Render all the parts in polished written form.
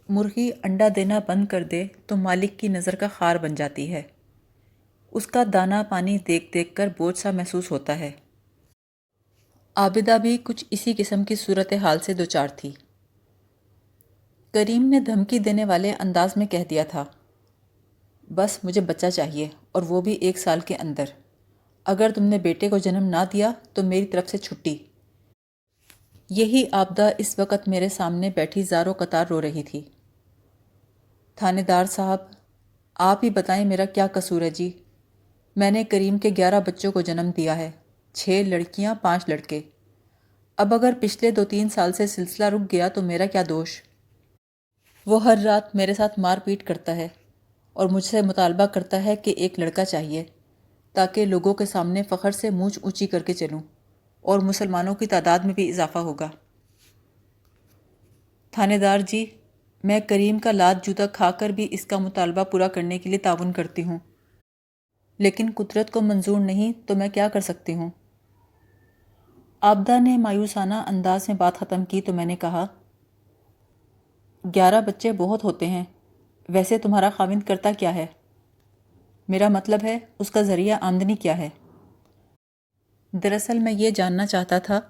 مرغی انڈا دینا بند کر دے تو مالک کی نظر کا خار بن جاتی ہے۔ اس کا دانہ پانی دیکھ دیکھ کر بوجھ سا محسوس ہوتا ہے۔ عابدہ بھی کچھ اسی قسم کی صورتحال سے دوچار تھی۔ کریم نے دھمکی دینے والے انداز میں کہہ دیا تھا، بس مجھے بچہ چاہیے، اور وہ بھی 1 سال کے اندر۔ اگر تم نے بیٹے کو جنم نہ دیا تو میری طرف سے چھٹی۔ یہی عابدہ اس وقت میرے سامنے بیٹھی زار و قطار رو رہی تھی۔ تھانے دار صاحب، آپ ہی بتائیں میرا کیا قصور ہے جی؟ میں نے کریم کے 11 بچوں کو جنم دیا ہے، 6 لڑکیاں 5 لڑکے۔ اب اگر پچھلے 2-3 سال سے سلسلہ رک گیا تو میرا کیا دوش؟ وہ ہر رات میرے ساتھ مار پیٹ کرتا ہے اور مجھ سے مطالبہ کرتا ہے کہ ایک لڑکا چاہیے تاکہ لوگوں کے سامنے فخر سے مونچھ اونچی کر کے چلوں، اور مسلمانوں کی تعداد میں بھی اضافہ ہوگا۔ تھانے دار جی، میں کریم کا لات جوتا کھا کر بھی اس کا مطالبہ پورا کرنے کے لیے تعاون کرتی ہوں، لیکن قدرت کو منظور نہیں تو میں کیا کر سکتی ہوں؟ عابدہ نے مایوسانہ انداز میں بات ختم کی تو میں نے کہا، 11 بچے بہت ہوتے ہیں، ویسے تمہارا خاوند کرتا کیا ہے؟ میرا مطلب ہے اس کا ذریعہ آمدنی کیا ہے؟ دراصل میں یہ جاننا چاہتا تھا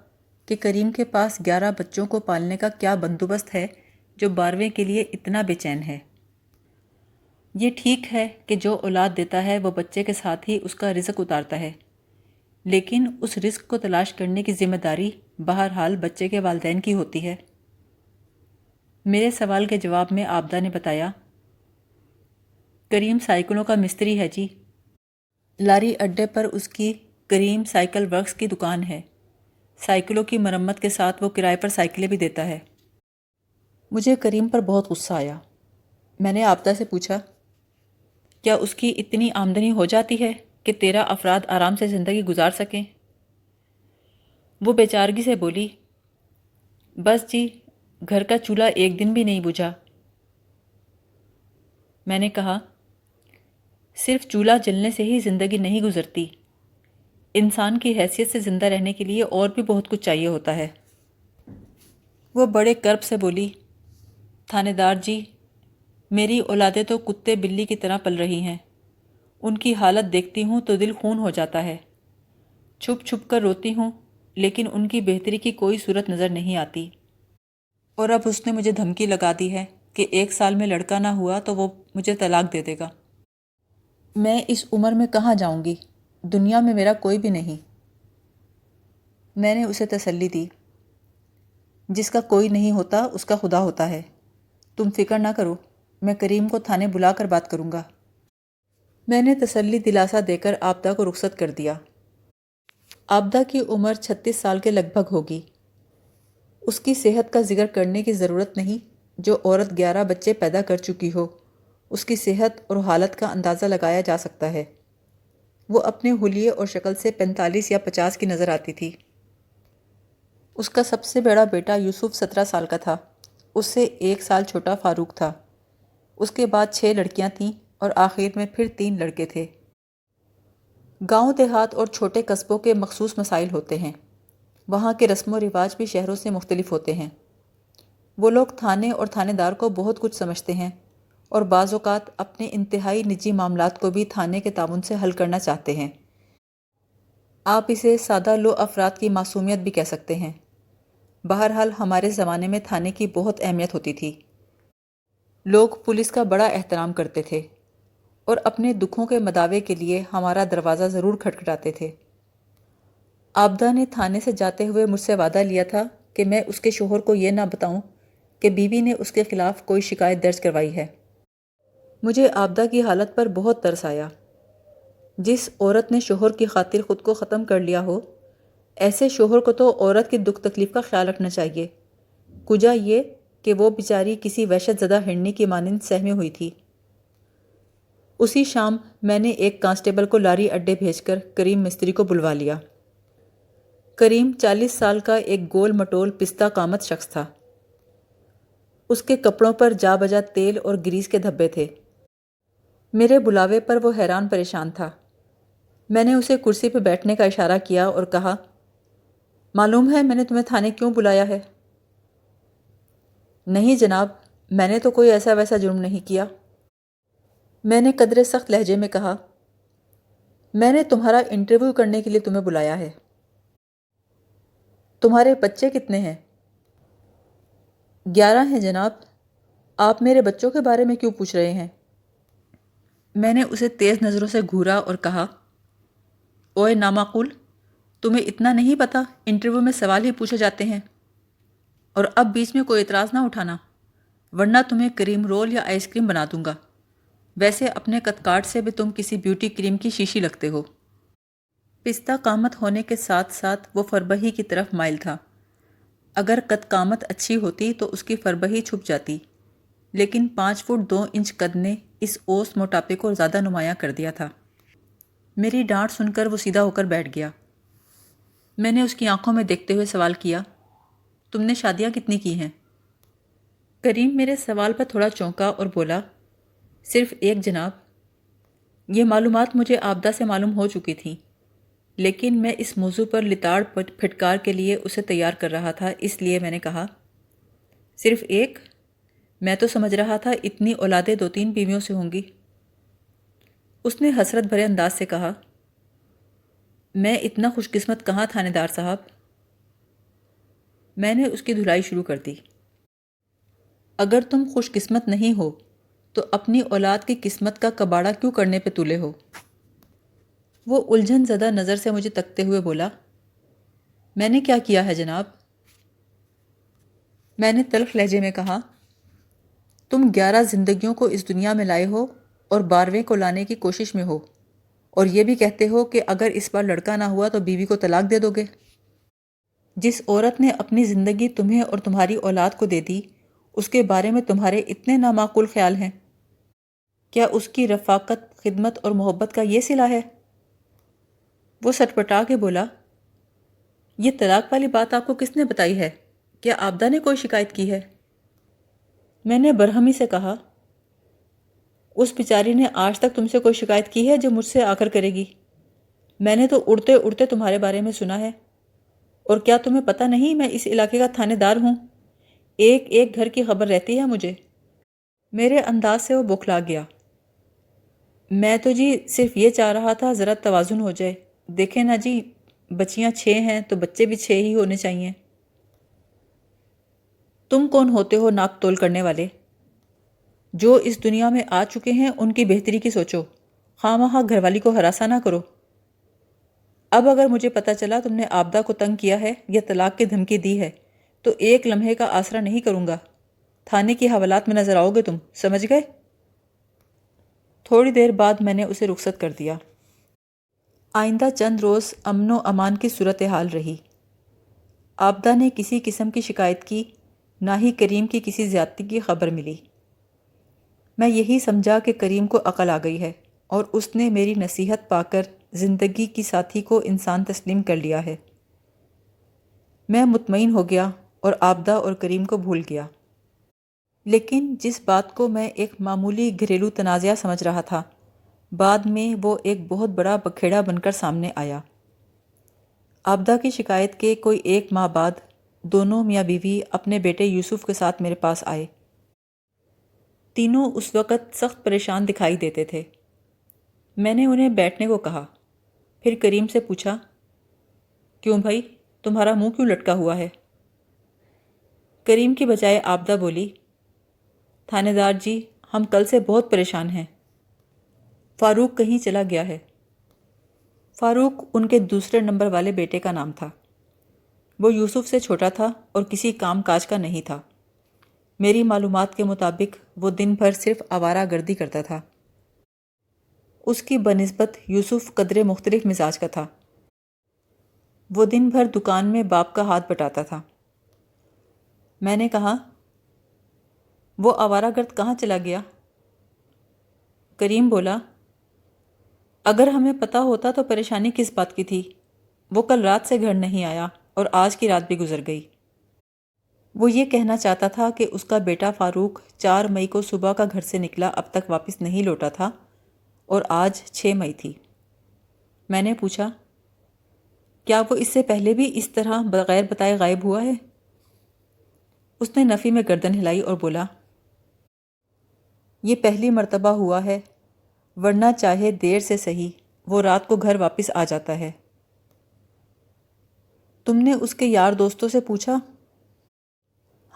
کہ کریم کے پاس 11 بچوں کو پالنے کا کیا بندوبست ہے جو 12ویں کے لیے اتنا بے چین ہے۔ یہ ٹھیک ہے کہ جو اولاد دیتا ہے وہ بچے کے ساتھ ہی اس کا رزق اتارتا ہے، لیکن اس رزق کو تلاش کرنے کی ذمہ داری بہرحال بچے کے والدین کی ہوتی ہے۔ میرے سوال کے جواب میں عابدہ نے بتایا، کریم سائیکلوں کا مستری ہے جی۔ لاری اڈے پر اس کی کریم سائیکل ورکس کی دکان ہے۔ سائیکلوں کی مرمت کے ساتھ وہ کرائے پر سائیکلیں بھی دیتا ہے۔ مجھے کریم پر بہت غصہ آیا۔ میں نے عابدہ سے پوچھا، کیا اس کی اتنی آمدنی ہو جاتی ہے کہ 13 افراد آرام سے زندگی گزار سکیں؟ وہ بے چارگی سے بولی، بس جی، گھر کا چولہا ایک دن بھی نہیں بجھا۔ میں نے کہا، صرف چولہا جلنے سے ہی زندگی نہیں گزرتی، انسان کی حیثیت سے زندہ رہنے کے لیے اور بھی بہت کچھ چاہیے ہوتا ہے۔ وہ بڑے کرب سے بولی، تھانے دار جی، میری اولادیں تو کتے بلی کی طرح پل رہی ہیں، ان کی حالت دیکھتی ہوں تو دل خون ہو جاتا ہے۔ چھپ چھپ کر روتی ہوں، لیکن ان کی بہتری کی کوئی صورت نظر نہیں آتی۔ اور اب اس نے مجھے دھمکی لگا دی ہے کہ 1 سال میں لڑکا نہ ہوا تو وہ مجھے طلاق دے دے گا۔ میں اس عمر میں کہاں جاؤں گی؟ دنیا میں میرا کوئی بھی نہیں۔ میں نے اسے تسلی دی، جس کا کوئی نہیں ہوتا اس کا خدا ہوتا ہے، تم فکر نہ کرو، میں کریم کو تھانے بلا کر بات کروں گا۔ میں نے تسلی دلاسا دے کر عابدہ کو رخصت کر دیا۔ عابدہ کی عمر 36 سال کے لگ بھگ ہوگی۔ اس کی صحت کا ذکر کرنے کی ضرورت نہیں، جو عورت 11 بچے پیدا کر چکی ہو، اس کی صحت اور حالت کا اندازہ لگایا جا سکتا ہے۔ وہ اپنے حلیے اور شکل سے 45 یا 50 کی نظر آتی تھی۔ اس کا سب سے بڑا بیٹا یوسف 17 سال کا تھا، اس سے 1 سال چھوٹا فاروق تھا۔ اس کے بعد 6 لڑکیاں تھیں اور آخر میں پھر 3 لڑکے تھے۔ گاؤں دیہات اور چھوٹے قصبوں کے مخصوص مسائل ہوتے ہیں، وہاں کے رسم و رواج بھی شہروں سے مختلف ہوتے ہیں۔ وہ لوگ تھانے اور تھانے دار کو بہت کچھ سمجھتے ہیں، اور بعض اوقات اپنے انتہائی نجی معاملات کو بھی تھانے کے تعاون سے حل کرنا چاہتے ہیں۔ آپ اسے سادہ لو افراد کی معصومیت بھی کہہ سکتے ہیں۔ بہرحال ہمارے زمانے میں تھانے کی بہت اہمیت ہوتی تھی۔ لوگ پولیس کا بڑا احترام کرتے تھے اور اپنے دکھوں کے مداوے کے لیے ہمارا دروازہ ضرور کھٹکھٹاتے تھے۔ عابدہ نے تھانے سے جاتے ہوئے مجھ سے وعدہ لیا تھا کہ میں اس کے شوہر کو یہ نہ بتاؤں کہ بیوی نے اس کے خلاف کوئی شکایت درج کروائی ہے۔ مجھے عابدہ کی حالت پر بہت ترس آیا۔ جس عورت نے شوہر کی خاطر خود کو ختم کر لیا ہو، ایسے شوہر کو تو عورت کی دکھ تکلیف کا خیال رکھنا چاہیے، کجا یہ کہ وہ بیچاری کسی وحشت زدہ ہرنی کی مانند سہمی ہوئی تھی۔ اسی شام میں نے ایک کانسٹیبل کو لاری اڈے بھیج کر کریم مستری کو بلوا لیا۔ کریم 40 سال کا ایک گول مٹول پستہ قامت شخص تھا۔ اس کے کپڑوں پر جا بجا تیل اور گریس کے دھبے تھے۔ میرے بلاوے پر وہ حیران پریشان تھا۔ میں نے اسے کرسی پہ بیٹھنے کا اشارہ کیا اور کہا، معلوم ہے میں نے تمہیں تھانے کیوں بلایا ہے؟ نہیں جناب، میں نے تو کوئی ایسا ویسا جرم نہیں کیا، میں نے قدرے سخت لہجے میں کہا۔ میں نے تمہارا انٹرویو کرنے کے لیے تمہیں بلایا ہے۔ تمہارے بچے کتنے ہیں؟ 11 ہیں جناب۔ آپ میرے بچوں کے بارے میں کیوں پوچھ رہے ہیں؟ میں نے اسے تیز نظروں سے گھورا اور کہا، اوئے نامعقول، تمہیں اتنا نہیں پتا انٹرویو میں سوال ہی پوچھے جاتے ہیں؟ اور اب بیچ میں کوئی اعتراض نہ اٹھانا، ورنہ تمہیں کریم رول یا آئس کریم بنا دوں گا۔ ویسے اپنے قد کاٹ سے بھی تم کسی بیوٹی کریم کی شیشی لگتے ہو۔ پستہ قامت ہونے کے ساتھ ساتھ وہ فربہی کی طرف مائل تھا۔ اگر قد قامت اچھی ہوتی تو اس کی فربہی چھپ جاتی، لیکن 5 فٹ 2 انچ قد نے اس اوس موٹاپے کو زیادہ نمایاں کر دیا تھا۔ میری ڈانٹ سن کر وہ سیدھا ہو کر بیٹھ گیا۔ میں نے اس کی آنکھوں میں دیکھتے ہوئے سوال کیا، تم نے شادیاں کتنی کی ہیں؟ کریم میرے سوال پر تھوڑا چونکا اور بولا، صرف ایک جناب۔ یہ معلومات مجھے آبدہ سے معلوم ہو چکی تھیں، لیکن میں اس موضوع پر لتاڑ پھٹکار کے لیے اسے تیار کر رہا تھا، اس لیے میں نے کہا، صرف ایک؟ میں تو سمجھ رہا تھا اتنی اولادیں 2-3 بیویوں سے ہوں گی۔ اس نے حسرت بھرے انداز سے کہا، میں اتنا خوش قسمت کہاں تھانے دار صاحب۔ میں نے اس کی دھلائی شروع کر دی۔ اگر تم خوش قسمت نہیں ہو تو اپنی اولاد کی قسمت کا کباڑہ کیوں کرنے پہ تلے ہو؟ وہ الجھن زدہ نظر سے مجھے تکتے ہوئے بولا، میں نے کیا کیا ہے جناب؟ میں نے تلخ لہجے میں کہا، تم 11 زندگیوں کو اس دنیا میں لائے ہو اور 12ویں کو لانے کی کوشش میں ہو، اور یہ بھی کہتے ہو کہ اگر اس بار لڑکا نہ ہوا تو بیوی کو طلاق دے دو گے۔ جس عورت نے اپنی زندگی تمہیں اور تمہاری اولاد کو دے دی، اس کے بارے میں تمہارے اتنے نامعقول خیال ہیں؟ کیا اس کی رفاقت، خدمت اور محبت کا یہ صلہ ہے؟ وہ سٹپٹا کے بولا، یہ طلاق والی بات آپ کو کس نے بتائی ہے؟ کیا آبدہ نے کوئی شکایت کی ہے؟ میں نے برہمی سے کہا، اس بیچاری نے آج تک تم سے کوئی شکایت کی ہے جو مجھ سے آ کر کرے گی؟ میں نے تو اڑتے اڑتے تمہارے بارے میں سنا ہے، اور کیا تمہیں پتہ نہیں میں اس علاقے کا تھانے دار ہوں؟ ایک ایک گھر کی خبر رہتی ہے مجھے۔ میرے انداز سے وہ بوکھلا گیا۔ میں تو جی صرف یہ چاہ رہا تھا ذرا توازن ہو جائے۔ دیکھیں نا جی، بچیاں 6 ہیں تو بچے بھی 6 ہی ہونے چاہیے۔ تم کون ہوتے ہو ناپ تول کرنے والے؟ جو اس دنیا میں آ چکے ہیں ان کی بہتری کی سوچو، خواہ مخواہ گھر والی کو ہراساں نہ کرو۔ اب اگر مجھے پتہ چلا تم نے آبدہ کو تنگ کیا ہے یا طلاق کی دھمکی دی ہے تو ایک لمحے کا آسرا نہیں کروں گا۔ تھانے کی حوالات میں نظر آؤ گے تم، سمجھ گئے؟ تھوڑی دیر بعد میں نے اسے رخصت کر دیا۔ آئندہ چند روز امن و امان کی صورتحال رہی۔ آبدہ نے کسی قسم کی شکایت کی، نہ ہی کریم کی کسی زیادتی کی خبر ملی۔ میں یہی سمجھا کہ کریم کو عقل آ گئی ہے اور اس نے میری نصیحت پا کر زندگی کی ساتھی کو انسان تسلیم کر لیا ہے۔ میں مطمئن ہو گیا اور آبدہ اور کریم کو بھول گیا۔ لیکن جس بات کو میں ایک معمولی گھریلو تنازعہ سمجھ رہا تھا، بعد میں وہ ایک بہت بڑا بکھیڑا بن کر سامنے آیا۔ آبدہ کی شکایت کے کوئی 1 ماہ بعد دونوں میاں بیوی اپنے بیٹے یوسف کے ساتھ میرے پاس آئے۔ تینوں اس وقت سخت پریشان دکھائی دیتے تھے۔ میں نے انہیں بیٹھنے کو کہا، پھر کریم سے پوچھا، کیوں بھائی، تمہارا منہ کیوں لٹکا ہوا ہے؟ کریم کی بجائے آبدہ بولی، تھانے دار جی، ہم کل سے بہت پریشان ہیں۔ فاروق کہیں چلا گیا ہے۔ فاروق ان کے دوسرے نمبر والے بیٹے کا نام تھا۔ وہ یوسف سے چھوٹا تھا اور کسی کام کاج کا نہیں تھا۔ میری معلومات کے مطابق وہ دن بھر صرف آوارہ گردی کرتا تھا۔ اس کی بنسبت یوسف قدرے مختلف مزاج کا تھا۔ وہ دن بھر دکان میں باپ کا ہاتھ بٹاتا تھا۔ میں نے کہا، وہ آوارہ گرد کہاں چلا گیا؟ کریم بولا، اگر ہمیں پتہ ہوتا تو پریشانی کس بات کی تھی؟ وہ کل رات سے گھر نہیں آیا اور آج کی رات بھی گزر گئی۔ وہ یہ کہنا چاہتا تھا کہ اس کا بیٹا فاروق 4 مئی کو صبح کا گھر سے نکلا، اب تک واپس نہیں لوٹا تھا، اور آج 6 مئی تھی۔ میں نے پوچھا، کیا وہ اس سے پہلے بھی اس طرح بغیر بتائے غائب ہوا ہے؟ اس نے نفی میں گردن ہلائی اور بولا، یہ پہلی مرتبہ ہوا ہے، ورنہ چاہے دیر سے صحیح وہ رات کو گھر واپس آ جاتا ہے۔ تم نے اس کے یار دوستوں سے پوچھا؟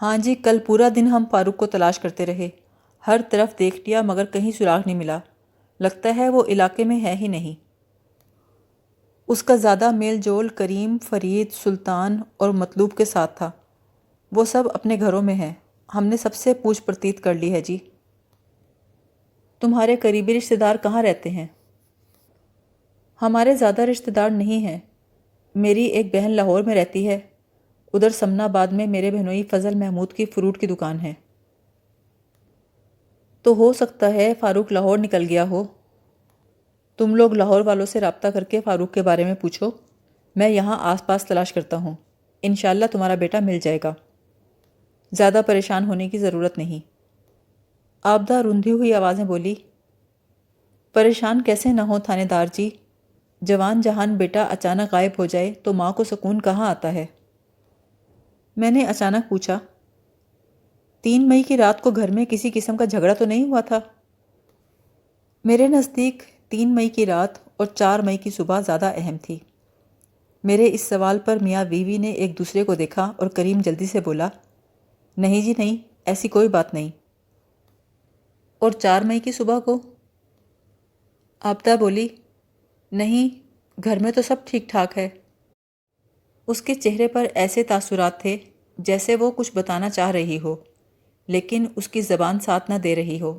ہاں جی، کل پورا دن ہم فاروق کو تلاش کرتے رہے، ہر طرف دیکھ لیا مگر کہیں سراغ نہیں ملا، لگتا ہے وہ علاقے میں ہے ہی نہیں۔ اس کا زیادہ میل جول کریم، فرید، سلطان اور مطلوب کے ساتھ تھا، وہ سب اپنے گھروں میں ہیں، ہم نے سب سے پوچھ پرتیت کر لی ہے جی۔ تمہارے قریبی رشتہ دار کہاں رہتے ہیں؟ ہمارے زیادہ رشتہ دار نہیں ہیں، میری ایک بہن لاہور میں رہتی ہے، ادھر سمنا آباد میں میرے بہنوئی فضل محمود کی فروٹ کی دکان ہے۔ تو ہو سکتا ہے فاروق لاہور نکل گیا ہو۔ تم لوگ لاہور والوں سے رابطہ کر کے فاروق کے بارے میں پوچھو، میں یہاں آس پاس تلاش کرتا ہوں، انشاءاللہ تمہارا بیٹا مل جائے گا، زیادہ پریشان ہونے کی ضرورت نہیں۔ آبدہ روندھی ہوئی آوازیں بولی، پریشان کیسے نہ ہو تھانے دار جی، جوان جہان بیٹا اچانک غائب ہو جائے تو ماں کو سکون کہاں آتا ہے؟ میں نے اچانک پوچھا، 3 مئی کی رات کو گھر میں کسی قسم کا جھگڑا تو نہیں ہوا تھا؟ میرے نزدیک 3 مئی کی رات اور 4 مئی کی صبح زیادہ اہم تھی۔ میرے اس سوال پر میاں بیوی نے ایک دوسرے کو دیکھا اور کریم جلدی سے بولا، نہیں جی نہیں، ایسی کوئی بات نہیں۔ اور 4 مئی کی صبح کو؟ آبدہ بولی، نہیں، گھر میں تو سب ٹھیک ٹھاک ہے۔ اس کے چہرے پر ایسے تاثرات تھے جیسے وہ کچھ بتانا چاہ رہی ہو لیکن اس کی زبان ساتھ نہ دے رہی ہو،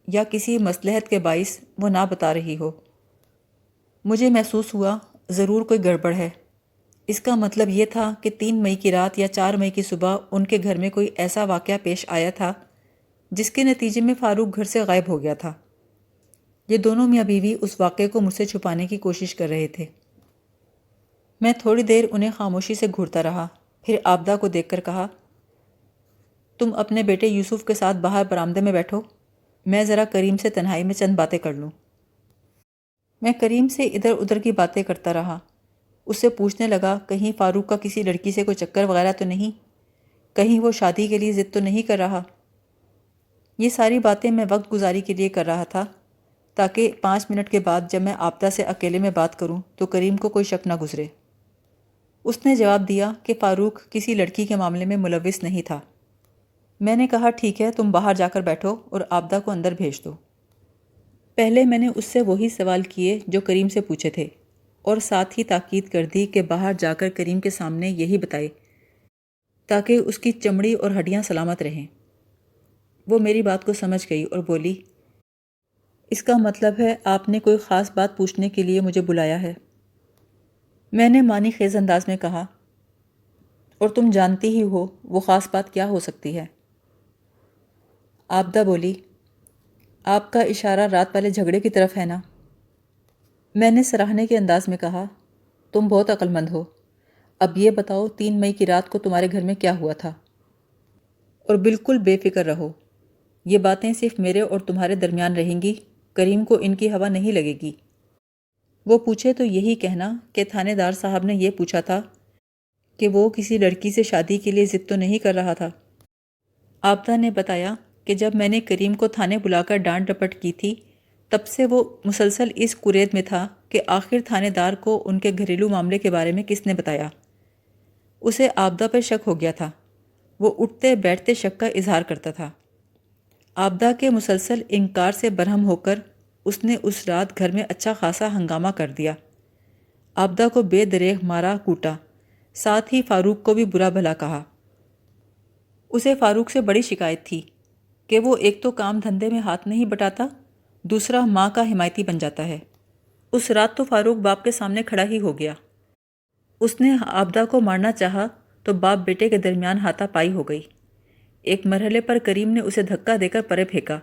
یا کسی مصلحت کے باعث وہ نہ بتا رہی ہو۔ مجھے محسوس ہوا ضرور کوئی گڑبڑ ہے۔ اس کا مطلب یہ تھا کہ 3 مئی کی رات یا 4 مئی کی صبح ان کے گھر میں کوئی ایسا واقعہ پیش آیا تھا جس کے نتیجے میں فاروق گھر سے غائب ہو گیا تھا۔ یہ دونوں میاں بیوی اس واقعے کو مجھ سے چھپانے کی کوشش کر رہے تھے۔ میں تھوڑی دیر انہیں خاموشی سے گھورتا رہا، پھر آبدہ کو دیکھ کر کہا، تم اپنے بیٹے یوسف کے ساتھ باہر برآمدے میں بیٹھو، میں ذرا کریم سے تنہائی میں چند باتیں کر لوں۔ میں کریم سے ادھر ادھر کی باتیں کرتا رہا، اس سے پوچھنے لگا کہیں فاروق کا کسی لڑکی سے کوئی چکر وغیرہ تو نہیں، کہیں وہ شادی کے لیے ضد تو نہیں کر رہا۔ یہ ساری باتیں میں وقت گزاری کے لیے کر رہا تھا تاکہ 5 منٹ کے بعد جب میں آبدہ سے اکیلے میں بات کروں تو کریم کو کوئی شک نہ گزرے۔ اس نے جواب دیا کہ فاروق کسی لڑکی کے معاملے میں ملوث نہیں تھا۔ میں نے کہا ٹھیک ہے، تم باہر جا کر بیٹھو اور آبدہ کو اندر بھیج دو۔ پہلے میں نے اس سے وہی سوال کیے جو کریم سے پوچھے تھے اور ساتھ ہی تاکید کر دی کہ باہر جا کر کریم کے سامنے یہی بتائے تاکہ اس کی چمڑی اور ہڈیاں سلامت رہیں۔ وہ میری بات کو سمجھ گئی اور بولی، اس کا مطلب ہے آپ نے کوئی خاص بات پوچھنے کے لیے مجھے بلایا ہے؟ میں نے معنی خیز انداز میں کہا، اور تم جانتی ہی ہو وہ خاص بات کیا ہو سکتی ہے؟ آبدہ بولی، آپ کا اشارہ رات والے جھگڑے کی طرف ہے نا؟ میں نے سراہنے کے انداز میں کہا، تم بہت عقل مند ہو، اب یہ بتاؤ 3 مئی کی رات کو تمہارے گھر میں کیا ہوا تھا؟ اور بالکل بے فکر رہو، یہ باتیں صرف میرے اور تمہارے درمیان رہیں گی، کریم کو ان کی ہوا نہیں لگے گی۔ وہ پوچھے تو یہی کہنا کہ تھانے دار صاحب نے یہ پوچھا تھا کہ وہ کسی لڑکی سے شادی کے لیے ضد تو نہیں کر رہا تھا۔ آبدہ نے بتایا کہ جب میں نے کریم کو تھانے بلا کر ڈانٹ ڈپٹ کی تھی تب سے وہ مسلسل اس قرید میں تھا کہ آخر تھانے دار کو ان کے گھریلو معاملے کے بارے میں کس نے بتایا۔ اسے آبدہ پر شک ہو گیا تھا، وہ اٹھتے بیٹھتے شک کا اظہار کرتا تھا۔ آبدہ کے مسلسل انکار سے برہم ہو کر اس نے اس رات گھر میں اچھا خاصا ہنگامہ کر دیا، آبدہ کو بے دریغ مارا کوٹا، ساتھ ہی فاروق کو بھی برا بھلا کہا۔ اسے فاروق سے بڑی شکایت تھی کہ وہ ایک تو کام دھندے میں ہاتھ نہیں بٹاتا، دوسرا ماں کا حمایتی بن جاتا ہے۔ اس رات تو فاروق باپ کے سامنے کھڑا ہی ہو گیا، اس نے آبدہ کو مارنا چاہا تو باپ بیٹے کے درمیان ہاتھا پائی ہو گئی۔ ایک مرحلے پر کریم نے اسے دھکا دے کر پرے پھینکا۔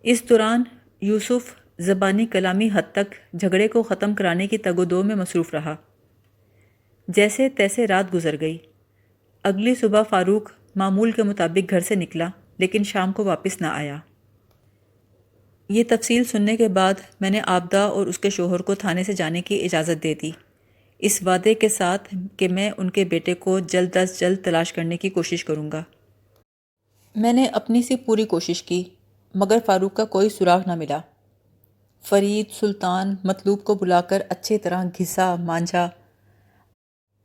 اس دوران یوسف زبانی کلامی حد تک جھگڑے کو ختم کرانے کی تگ و دو میں مصروف رہا۔ جیسے تیسے رات گزر گئی۔ اگلی صبح فاروق معمول کے مطابق گھر سے نکلا لیکن شام کو واپس نہ آیا۔ یہ تفصیل سننے کے بعد میں نے آبدہ اور اس کے شوہر کو تھانے سے جانے کی اجازت دے دی، اس وعدے کے ساتھ کہ میں ان کے بیٹے کو جلد از جلد تلاش کرنے کی کوشش کروں گا۔ میں نے اپنی سی پوری کوشش کی، مگر فاروق کا کوئی سراغ نہ ملا۔ فرید، سلطان مطلوب کو بلا کر اچھی طرح گھسا مانجھا۔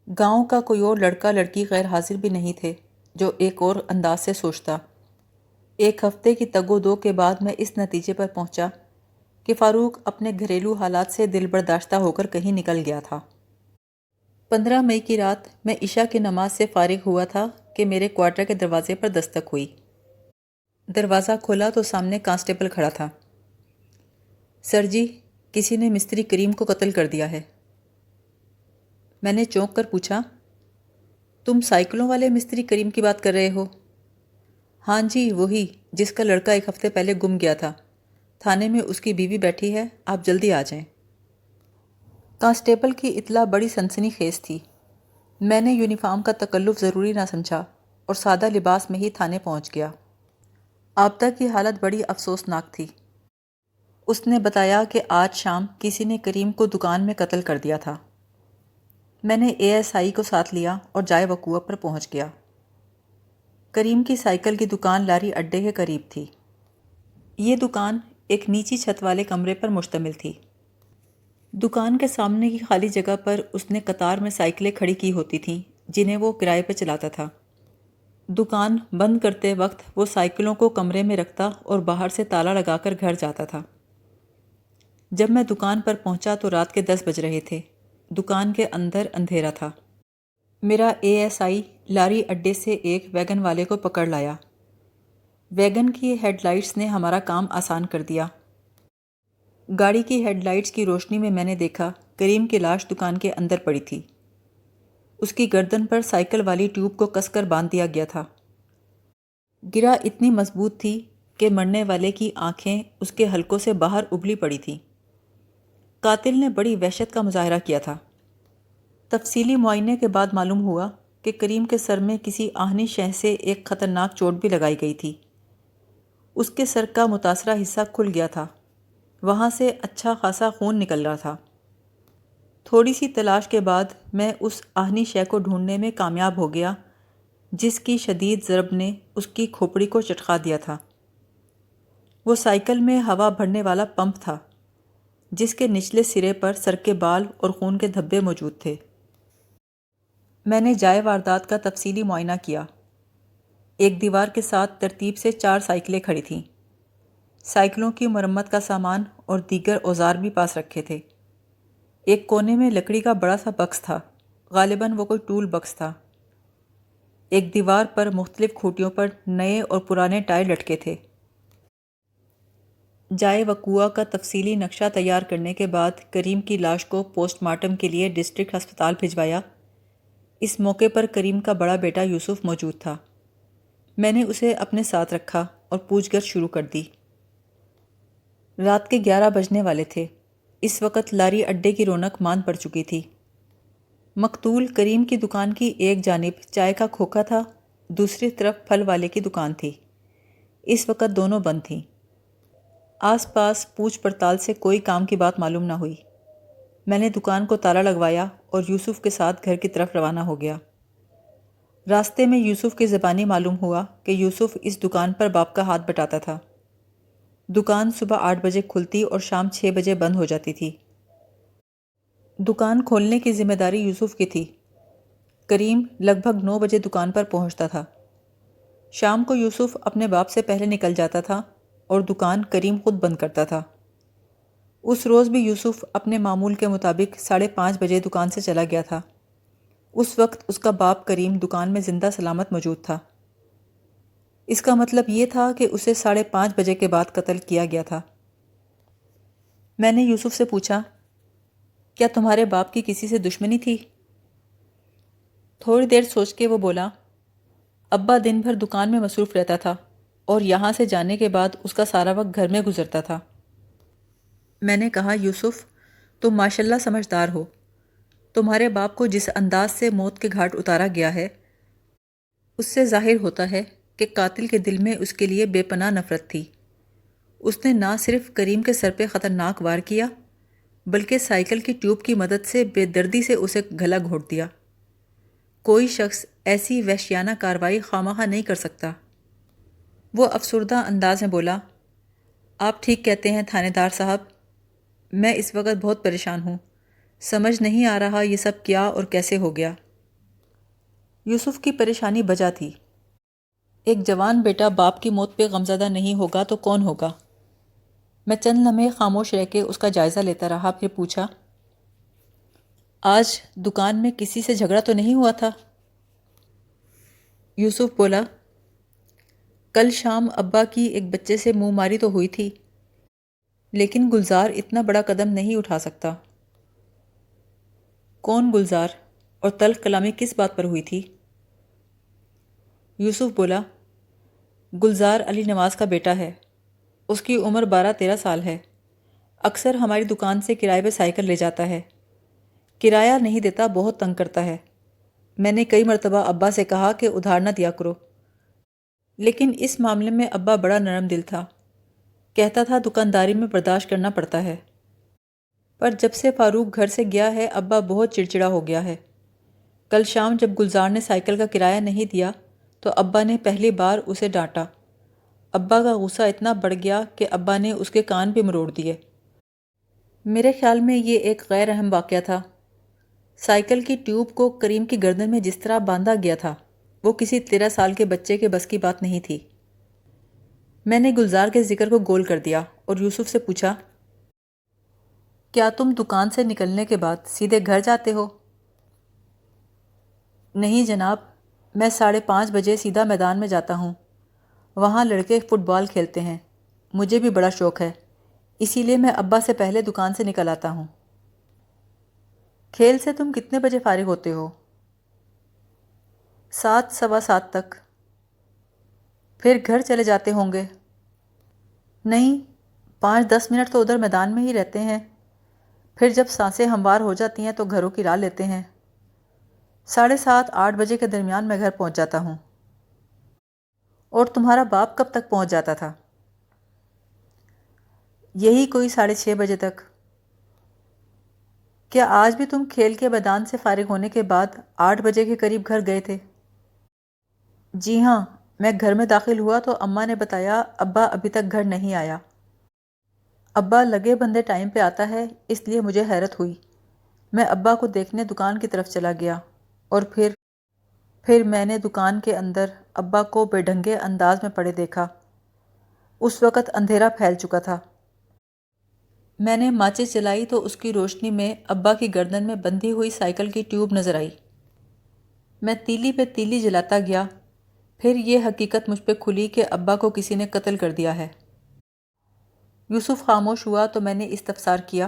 گاؤں کا کوئی اور لڑکا لڑکی غیر حاضر بھی نہیں تھے جو ایک اور انداز سے سوچتا۔ ایک ہفتے کی تگ و دو کے بعد میں اس نتیجے پر پہنچا کہ فاروق اپنے گھریلو حالات سے دل برداشتہ ہو کر کہیں نکل گیا تھا۔ 15 مئی کی رات میں عشاء کی نماز سے فارغ ہوا تھا کہ میرے کوارٹر کے دروازے پر دستک ہوئی۔ دروازہ کھولا تو سامنے کانسٹیبل کھڑا تھا۔ سر جی، کسی نے مستری کریم کو قتل کر دیا ہے۔ میں نے چونک کر پوچھا، تم سائیکلوں والے مستری کریم کی بات کر رہے ہو؟ ہاں جی، وہی جس کا لڑکا ایک ہفتے پہلے گم گیا تھا۔ تھانے میں اس کی بیوی بیٹھی ہے، آپ جلدی آ جائیں۔ کانسٹیبل کی اطلاع بڑی سنسنی خیز تھی۔ میں نے یونیفارم کا تکلف ضروری نہ سمجھا اور سادہ لباس میں ہی تھانے پہنچ گیا۔ آبدہ کی حالت بڑی افسوسناک تھی۔ اس نے بتایا کہ آج شام کسی نے کریم کو دکان میں قتل کر دیا تھا۔ میں نے ASI کو ساتھ لیا اور جائے وقوع پر پہنچ گیا۔ کریم کی سائیکل کی دکان لاری اڈے کے قریب تھی۔ یہ دکان ایک نیچی چھت والے کمرے پر مشتمل تھی۔ دکان کے سامنے کی خالی جگہ پر اس نے قطار میں سائیکلیں کھڑی کی ہوتی تھیں جنہیں وہ کرائے پہ چلاتا تھا۔ دکان بند کرتے وقت وہ سائیکلوں کو کمرے میں رکھتا اور باہر سے تالا لگا کر گھر جاتا تھا۔ جب میں دکان پر پہنچا تو رات کے 10 بج رہے تھے۔ دکان کے اندر اندھیرا تھا۔ میرا ASI لاری اڈے سے ایک ویگن والے کو پکڑ لایا۔ ویگن کی ہیڈ لائٹس نے ہمارا کام آسان کر دیا۔ گاڑی کی ہیڈ لائٹس کی روشنی میں نے دیکھا کریم کی لاش دکان کے اندر پڑی تھی۔ اس کی گردن پر سائیکل والی ٹیوب کو کس کر باندھ دیا گیا تھا۔ گرہ اتنی مضبوط تھی کہ مرنے والے کی آنکھیں اس کے حلقوں سے باہر ابلی پڑی تھیں۔ قاتل نے بڑی وحشت کا مظاہرہ کیا تھا۔ تفصیلی معائنے کے بعد معلوم ہوا کہ کریم کے سر میں کسی آہنی شہ سے ایک خطرناک چوٹ بھی لگائی گئی تھی۔ اس کے سر کا متاثرہ حصہ کھل گیا تھا۔ وہاں سے اچھا خاصا خون نکل رہا تھا۔ تھوڑی سی تلاش کے بعد میں اس آہنی شے کو ڈھونڈنے میں کامیاب ہو گیا جس کی شدید ضرب نے اس کی کھوپڑی کو چٹخا دیا تھا۔ وہ سائیکل میں ہوا بھرنے والا پمپ تھا جس کے نچلے سرے پر سر کے بال اور خون کے دھبے موجود تھے۔ میں نے جائے واردات کا تفصیلی معائنہ کیا۔ ایک دیوار کے ساتھ ترتیب سے 4 سائیکلیں کھڑی تھیں۔ سائیکلوں کی مرمت کا سامان اور دیگر اوزار بھی پاس رکھے تھے۔ ایک کونے میں لکڑی کا بڑا سا بکس تھا، غالباً وہ کوئی ٹول بکس تھا۔ ایک دیوار پر مختلف کھوٹیوں پر نئے اور پرانے ٹائر لٹکے تھے۔ جائے وقوع کا تفصیلی نقشہ تیار کرنے کے بعد کریم کی لاش کو پوسٹ مارٹم کے لیے ڈسٹرکٹ ہسپتال بھجوایا۔ اس موقع پر کریم کا بڑا بیٹا یوسف موجود تھا۔ میں نے اسے اپنے ساتھ رکھا اور پوچھ گچھ شروع کر دی۔ رات کے 11 بجنے والے تھے۔ اس وقت لاری اڈے کی رونق ماند پڑ چکی تھی۔ مقتول کریم کی دکان کی ایک جانب چائے کا کھوکھا تھا، دوسری طرف پھل والے کی دکان تھی۔ اس وقت دونوں بند تھیں۔ آس پاس پوچھ پڑتال سے کوئی کام کی بات معلوم نہ ہوئی۔ میں نے دکان کو تالا لگوایا اور یوسف کے ساتھ گھر کی طرف روانہ ہو گیا۔ راستے میں یوسف کی زبانی معلوم ہوا کہ یوسف اس دکان پر باپ کا ہاتھ بٹاتا تھا۔ دکان صبح 8 بجے کھلتی اور شام 6 بجے بند ہو جاتی تھی۔ دکان کھولنے کی ذمہ داری یوسف کی تھی۔ کریم لگ بھگ 9 بجے دکان پر پہنچتا تھا۔ شام کو یوسف اپنے باپ سے پہلے نکل جاتا تھا اور دکان کریم خود بند کرتا تھا۔ اس روز بھی یوسف اپنے معمول کے مطابق 5:30 بجے دکان سے چلا گیا تھا۔ اس وقت اس کا باپ کریم دکان میں زندہ سلامت موجود تھا۔ اس کا مطلب یہ تھا کہ اسے 5:30 بجے کے بعد قتل کیا گیا تھا۔ میں نے یوسف سے پوچھا، کیا تمہارے باپ کی کسی سے دشمنی تھی؟ تھوڑی دیر سوچ کے وہ بولا، ابا دن بھر دکان میں مصروف رہتا تھا اور یہاں سے جانے کے بعد اس کا سارا وقت گھر میں گزرتا تھا۔ میں نے کہا، یوسف تم ماشاءاللہ سمجھدار ہو۔ تمہارے باپ کو جس انداز سے موت کے گھاٹ اتارا گیا ہے اس سے ظاہر ہوتا ہے کہ قاتل کے دل میں اس کے لیے بے پناہ نفرت تھی۔ اس نے نہ صرف کریم کے سر پہ خطرناک وار کیا بلکہ سائیکل کی ٹیوب کی مدد سے بے دردی سے اسے گلا گھونٹ دیا۔ کوئی شخص ایسی وحشیانہ کارروائی خواہ مخواہ نہیں کر سکتا۔ وہ افسردہ انداز میں بولا، آپ ٹھیک کہتے ہیں تھانے دار صاحب، میں اس وقت بہت پریشان ہوں، سمجھ نہیں آ رہا یہ سب کیا اور کیسے ہو گیا۔ یوسف کی پریشانی بجا تھی۔ ایک جوان بیٹا باپ کی موت پہ غمزدہ نہیں ہوگا تو کون ہوگا؟ میں چند لمحے خاموش رہ کے اس کا جائزہ لیتا رہا، پھر پوچھا، آج دکان میں کسی سے جھگڑا تو نہیں ہوا تھا؟ یوسف بولا، کل شام ابا کی ایک بچے سے منہ ماری تو ہوئی تھی، لیکن گلزار اتنا بڑا قدم نہیں اٹھا سکتا۔ کون گلزار؟ اور تلخ کلامی کس بات پر ہوئی تھی؟ یوسف بولا، گلزار علی نواز کا بیٹا ہے، اس کی عمر 12-13 سال ہے، اکثر ہماری دکان سے کرائے پہ سائیکل لے جاتا ہے، کرایہ نہیں دیتا، بہت تنگ کرتا ہے۔ میں نے کئی مرتبہ ابا سے کہا کہ ادھار نہ دیا کرو، لیکن اس معاملے میں ابا بڑا نرم دل تھا، کہتا تھا دکانداری میں برداشت کرنا پڑتا ہے۔ پر جب سے فاروق گھر سے گیا ہے ابا بہت چڑچڑا ہو گیا ہے۔ کل شام جب گلزار نے سائیکل کا کرایہ نہیں دیا تو ابا نے پہلی بار اسے ڈانٹا۔ ابا کا غصہ اتنا بڑھ گیا کہ ابا نے اس کے کان بھی مروڑ دیے۔ میرے خیال میں یہ ایک غیر اہم واقعہ تھا۔ سائیکل کی ٹیوب کو کریم کی گردن میں جس طرح باندھا گیا تھا وہ کسی 13 سال کے بچے کے بس کی بات نہیں تھی۔ میں نے گلزار کے ذکر کو گول کر دیا اور یوسف سے پوچھا، کیا تم دکان سے نکلنے کے بعد سیدھے گھر جاتے ہو؟ نہیں جناب، میں 5:30 بجے سیدھا میدان میں جاتا ہوں، وہاں لڑکے فٹ بال کھیلتے ہیں، مجھے بھی بڑا شوق ہے، اسی لیے میں ابا سے پہلے دکان سے نکل آتا ہوں۔ کھیل سے تم کتنے بجے فارغ ہوتے ہو؟ 7 سوا 7 تک۔ پھر گھر چلے جاتے ہوں گے؟ نہیں، 5-10 منٹ تو ادھر میدان میں ہی رہتے ہیں، پھر جب سانسیں ہموار ہو جاتی ہیں تو گھروں کی راہ لیتے ہیں۔ 7:30-8 بجے کے درمیان میں گھر پہنچ جاتا ہوں۔ اور تمہارا باپ کب تک پہنچ جاتا تھا؟ یہی کوئی 6:30 بجے تک۔ کیا آج بھی تم کھیل کے میدان سے فارغ ہونے کے بعد 8 بجے کے قریب گھر گئے تھے؟ جی ہاں، میں گھر میں داخل ہوا تو اماں نے بتایا ابا ابھی تک گھر نہیں آیا۔ ابا لگے بندے ٹائم پہ آتا ہے، اس لیے مجھے حیرت ہوئی۔ میں ابا کو دیکھنے دکان کی طرف چلا گیا اور پھر میں نے دکان کے اندر ابا کو بے ڈھنگے انداز میں پڑے دیکھا۔ اس وقت اندھیرا پھیل چکا تھا۔ میں نے ماچس جلائی تو اس کی روشنی میں ابا کی گردن میں بندھی ہوئی سائیکل کی ٹیوب نظر آئی۔ میں تیلی پہ تیلی جلاتا گیا، پھر یہ حقیقت مجھ پہ کھلی کہ ابا کو کسی نے قتل کر دیا ہے۔ یوسف خاموش ہوا تو میں نے استفسار کیا،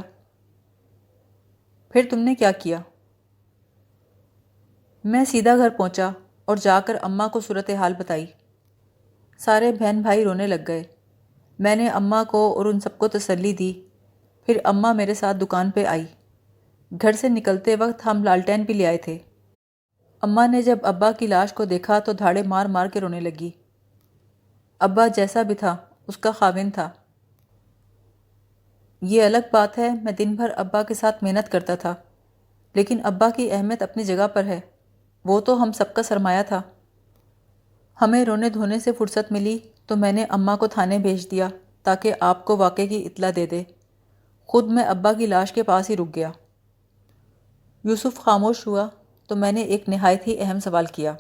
پھر تم نے کیا کیا؟ میں سیدھا گھر پہنچا اور جا کر اماں کو صورتحال بتائی۔ سارے بہن بھائی رونے لگ گئے۔ میں نے اماں کو اور ان سب کو تسلی دی، پھر اماں میرے ساتھ دکان پہ آئی۔ گھر سے نکلتے وقت ہم لالٹین بھی لے آئے تھے۔ اماں نے جب ابا کی لاش کو دیکھا تو دھاڑے مار مار کے رونے لگی۔ ابا جیسا بھی تھا اس کا خاوند تھا۔ یہ الگ بات ہے میں دن بھر ابا کے ساتھ محنت کرتا تھا، لیکن ابا کی اہمیت اپنی جگہ پر ہے، وہ تو ہم سب کا سرمایہ تھا۔ ہمیں رونے دھونے سے فرصت ملی تو میں نے اماں کو تھانے بھیج دیا تاکہ آپ کو واقعے کی اطلاع دے دے۔ خود میں ابا کی لاش کے پاس ہی رک گیا۔ یوسف خاموش ہوا تو میں نے ایک نہایت ہی اہم سوال کیا،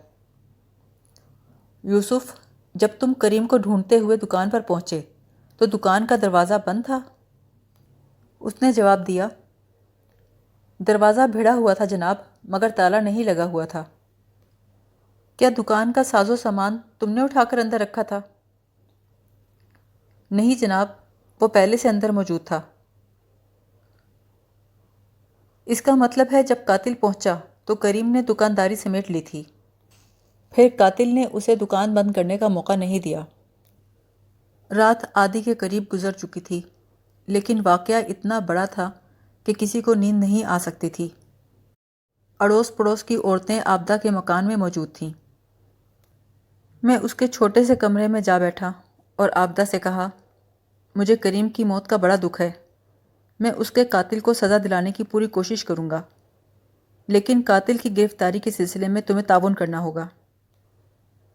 یوسف، جب تم کریم کو ڈھونڈتے ہوئے دکان پر پہنچے تو دکان کا دروازہ بند تھا؟ اس نے جواب دیا، دروازہ بھیڑا ہوا تھا جناب، مگر تالا نہیں لگا ہوا تھا۔ کیا دکان کا ساز و سامان تم نے اٹھا کر اندر رکھا تھا؟ نہیں جناب، وہ پہلے سے اندر موجود تھا۔ اس کا مطلب ہے جب قاتل پہنچا تو کریم نے دکانداری سمیٹ لی تھی، پھر قاتل نے اسے دکان بند کرنے کا موقع نہیں دیا۔ رات آدھی کے قریب گزر چکی تھی، لیکن واقعہ اتنا بڑا تھا کہ کسی کو نیند نہیں آ سکتی تھی۔ اڑوس پڑوس کی عورتیں آبدہ کے مکان میں موجود تھیں۔ میں اس کے چھوٹے سے کمرے میں جا بیٹھا اور آبدہ سے کہا، مجھے کریم کی موت کا بڑا دکھ ہے، میں اس کے قاتل کو سزا دلانے کی پوری کوشش کروں گا، لیکن قاتل کی گرفتاری کے سلسلے میں تمہیں تعاون کرنا ہوگا۔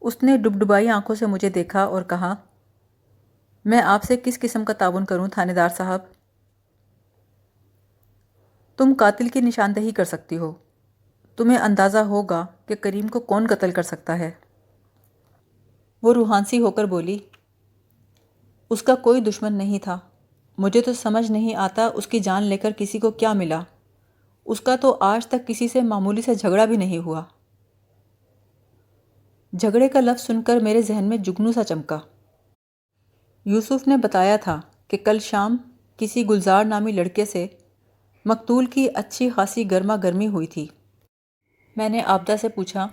اس نے ڈبڈبائی آنکھوں سے مجھے دیکھا اور کہا، میں آپ سے کس قسم کا تعاون کروں تھانے دار صاحب؟ تم قاتل کی نشاندہی کر سکتی ہو۔ تمہیں اندازہ ہوگا کہ کریم کو کون قتل کر سکتا ہے۔ وہ روحانسی ہو کر بولی، اس کا کوئی دشمن نہیں تھا۔ مجھے تو سمجھ نہیں آتا اس کی جان لے کر کسی کو کیا ملا۔ اس کا تو آج تک کسی سے معمولی سے جھگڑا بھی نہیں ہوا۔ جھگڑے کا لفظ سن کر میرے ذہن میں جگنو سا چمکا۔ یوسف نے بتایا تھا کہ کل شام کسی گلزار نامی لڑکے سے مقتول کی اچھی خاصی گرما گرمی ہوئی تھی۔ میں نے عابدہ سے پوچھا،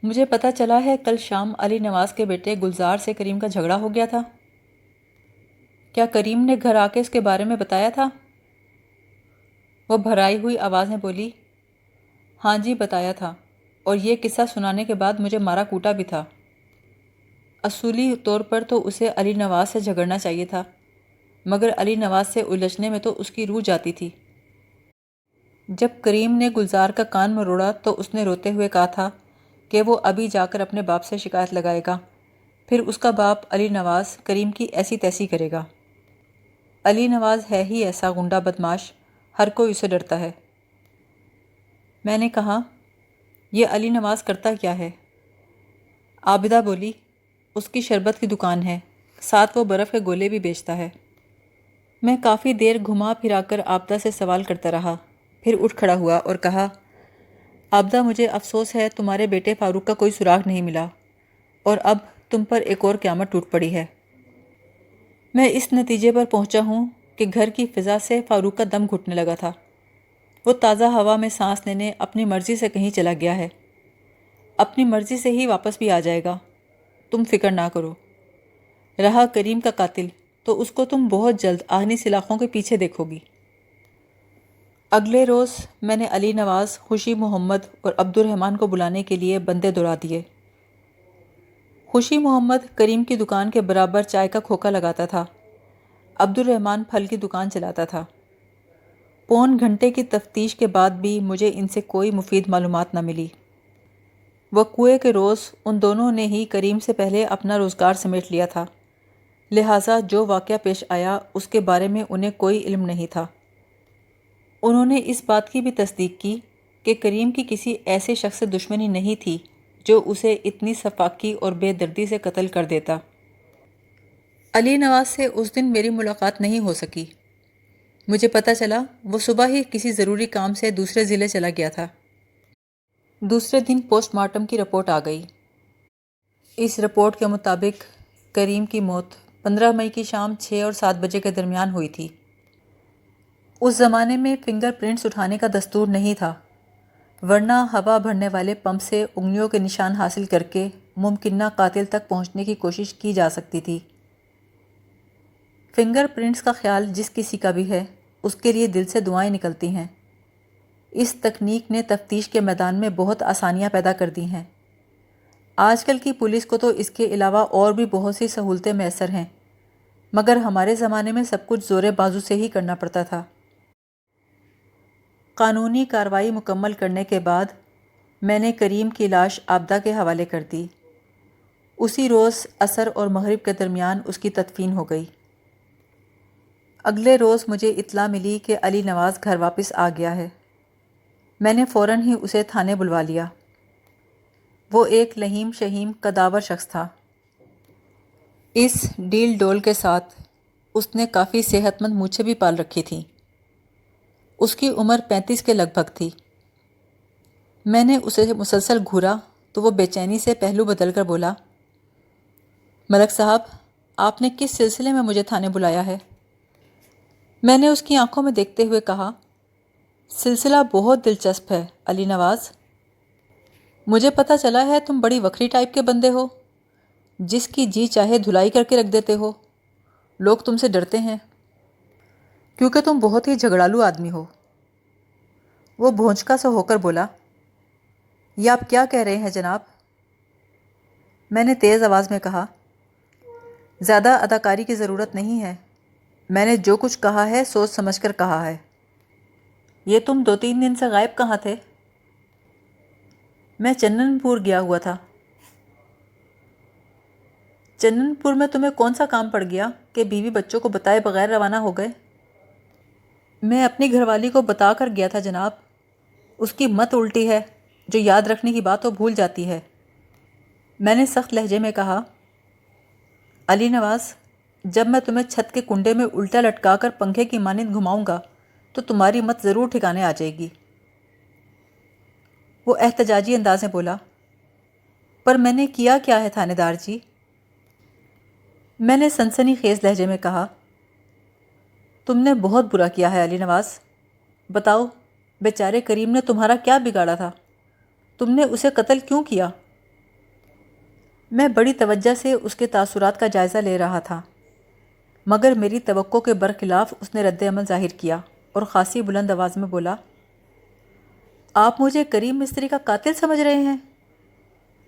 مجھے پتہ چلا ہے کل شام علی نواز کے بیٹے گلزار سے کریم کا جھگڑا ہو گیا تھا۔ کیا کریم نے گھر آ کے اس کے بارے میں بتایا تھا؟ وہ بھرائی ہوئی آواز میں بولی، ہاں جی بتایا تھا، اور یہ قصہ سنانے کے بعد مجھے مارا کوٹا بھی تھا۔ اصولی طور پر تو اسے علی نواز سے جھگڑنا چاہیے تھا، مگر علی نواز سے الجھنے میں تو اس کی روح جاتی تھی۔ جب کریم نے گلزار کا کان مروڑا تو اس نے روتے ہوئے کہا تھا کہ وہ ابھی جا کر اپنے باپ سے شکایت لگائے گا، پھر اس کا باپ علی نواز کریم کی ایسی تیسی کرے گا۔ علی نواز ہے ہی ایسا غنڈہ بدماش، ہر کوئی اسے ڈرتا ہے۔ میں نے کہا، یہ علی نواز کرتا کیا ہے؟ عابدہ بولی، اس کی شربت کی دکان ہے، ساتھ وہ برف کے گولے بھی بیچتا ہے۔ میں کافی دیر گھما پھرا کر عابدہ سے سوال کرتا رہا، پھر اٹھ کھڑا ہوا اور کہا، عابدہ مجھے افسوس ہے تمہارے بیٹے فاروق کا کوئی سراغ نہیں ملا، اور اب تم پر ایک اور قیامت ٹوٹ پڑی ہے۔ میں اس نتیجے پر پہنچا ہوں کہ گھر کی فضا سے فاروق کا دم گھٹنے لگا تھا۔ وہ تازہ ہوا میں سانس لینے اپنی مرضی سے کہیں چلا گیا ہے، اپنی مرضی سے ہی واپس بھی آ جائے گا، تم فکر نہ کرو۔ رہا کریم کا قاتل تو اس کو تم بہت جلد آہنی سلاخوں کے پیچھے دیکھو گی۔ اگلے روز میں نے علی نواز، خوشی محمد اور عبد الرحمن کو بلانے کے لیے بندے دوڑا دیے۔ خوشی محمد کریم کی دکان کے برابر چائے کا کھوکا لگاتا تھا، عبد الرحمن پھل کی دکان چلاتا تھا۔ پون گھنٹے کی تفتیش کے بعد بھی مجھے ان سے کوئی مفید معلومات نہ ملی۔ وقوعے کے روز ان دونوں نے ہی کریم سے پہلے اپنا روزگار سمیٹ لیا تھا، لہٰذا جو واقعہ پیش آیا اس کے بارے میں انہیں کوئی علم نہیں تھا۔ انہوں نے اس بات کی بھی تصدیق کی کہ کریم کی کسی ایسے شخص سے دشمنی نہیں تھی جو اسے اتنی سفاکی اور بے دردی سے قتل کر دیتا۔ علی نواز سے اس دن میری ملاقات نہیں ہو سکی۔ مجھے پتہ چلا وہ صبح ہی کسی ضروری کام سے دوسرے ضلع چلا گیا تھا۔ دوسرے دن پوسٹ مارٹم کی رپورٹ آ گئی۔ اس رپورٹ کے مطابق کریم کی موت 15 مئی کی شام 6 اور 7 بجے کے درمیان ہوئی تھی۔ اس زمانے میں فنگر پرنٹس اٹھانے کا دستور نہیں تھا، ورنہ ہوا بھرنے والے پمپ سے انگلیوں کے نشان حاصل کر کے ممکنہ قاتل تک پہنچنے کی کوشش کی جا سکتی تھی۔ فنگر پرنٹس کا خیال جس کسی کا بھی ہے، اس کے لیے دل سے دعائیں نکلتی ہیں۔ اس تکنیک نے تفتیش کے میدان میں بہت آسانیاں پیدا کر دی ہیں۔ آج کل کی پولیس کو تو اس کے علاوہ اور بھی بہت سی سہولتیں میسر ہیں، مگر ہمارے زمانے میں سب کچھ زور بازو سے ہی کرنا پڑتا تھا۔ قانونی کارروائی مکمل کرنے کے بعد میں نے کریم کی لاش عابدہ کے حوالے کر دی۔ اسی روز عصر اور مغرب کے درمیان اس کی تدفین ہو گئی۔ اگلے روز مجھے اطلاع ملی کہ علی نواز گھر واپس آ گیا ہے۔ میں نے فوراً ہی اسے تھانے بلوا لیا۔ وہ ایک لہیم شہیم قداور شخص تھا۔ اس ڈیل ڈول کے ساتھ اس نے کافی صحت مند مونچھیں بھی پال رکھی تھیں۔ اس کی عمر 35 کے لگ بھگ تھی۔ میں نے اسے مسلسل گھورا تو وہ بے چینی سے پہلو بدل کر بولا، ملک صاحب، آپ نے کس سلسلے میں مجھے تھانے بلایا ہے؟ میں نے اس کی آنکھوں میں دیکھتے ہوئے کہا، سلسلہ بہت دلچسپ ہے علی نواز۔ مجھے پتہ چلا ہے تم بڑی وکری ٹائپ کے بندے ہو، جس کی جی چاہے دھلائی کر کے رکھ دیتے ہو۔ لوگ تم سے ڈرتے ہیں کیونکہ تم بہت ہی جھگڑالو آدمی ہو۔ وہ بھونچکا سا ہو کر بولا، یہ آپ کیا کہہ رہے ہیں جناب؟ میں نے تیز آواز میں کہا، زیادہ اداکاری کی ضرورت نہیں ہے، میں نے جو کچھ کہا ہے سوچ سمجھ کر کہا ہے۔ یہ تم 2-3 دن سے غائب کہاں تھے؟ میں چنن پور گیا ہوا تھا۔ چنن پور میں تمہیں کون سا کام پڑ گیا کہ بیوی بچوں کو بتائے بغیر روانہ ہو گئے؟ میں اپنی گھر والی کو بتا کر گیا تھا جناب۔ اس کی مت الٹی ہے، جو یاد رکھنے کی بات وہ بھول جاتی ہے۔ میں نے سخت لہجے میں کہا، علی نواز، جب میں تمہیں چھت کے کنڈے میں الٹا لٹکا کر پنکھے کی مانند گھماؤں گا تو تمہاری مت ضرور ٹھکانے آ جائے گی۔ وہ احتجاجی انداز میں بولا، پر میں نے کیا کیا ہے تھانے دار جی؟ میں نے سنسنی خیز لہجے میں کہا، تم نے بہت برا کیا ہے علی نواز۔ بتاؤ، بیچارے کریم نے تمہارا کیا بگاڑا تھا؟ تم نے اسے قتل کیوں کیا؟ میں بڑی توجہ سے اس کے تاثرات کا جائزہ لے رہا تھا، مگر میری توقع کے برخلاف اس نے رد عمل ظاہر کیا اور خاصی بلند آواز میں بولا، آپ مجھے کریم مستری کا قاتل سمجھ رہے ہیں؟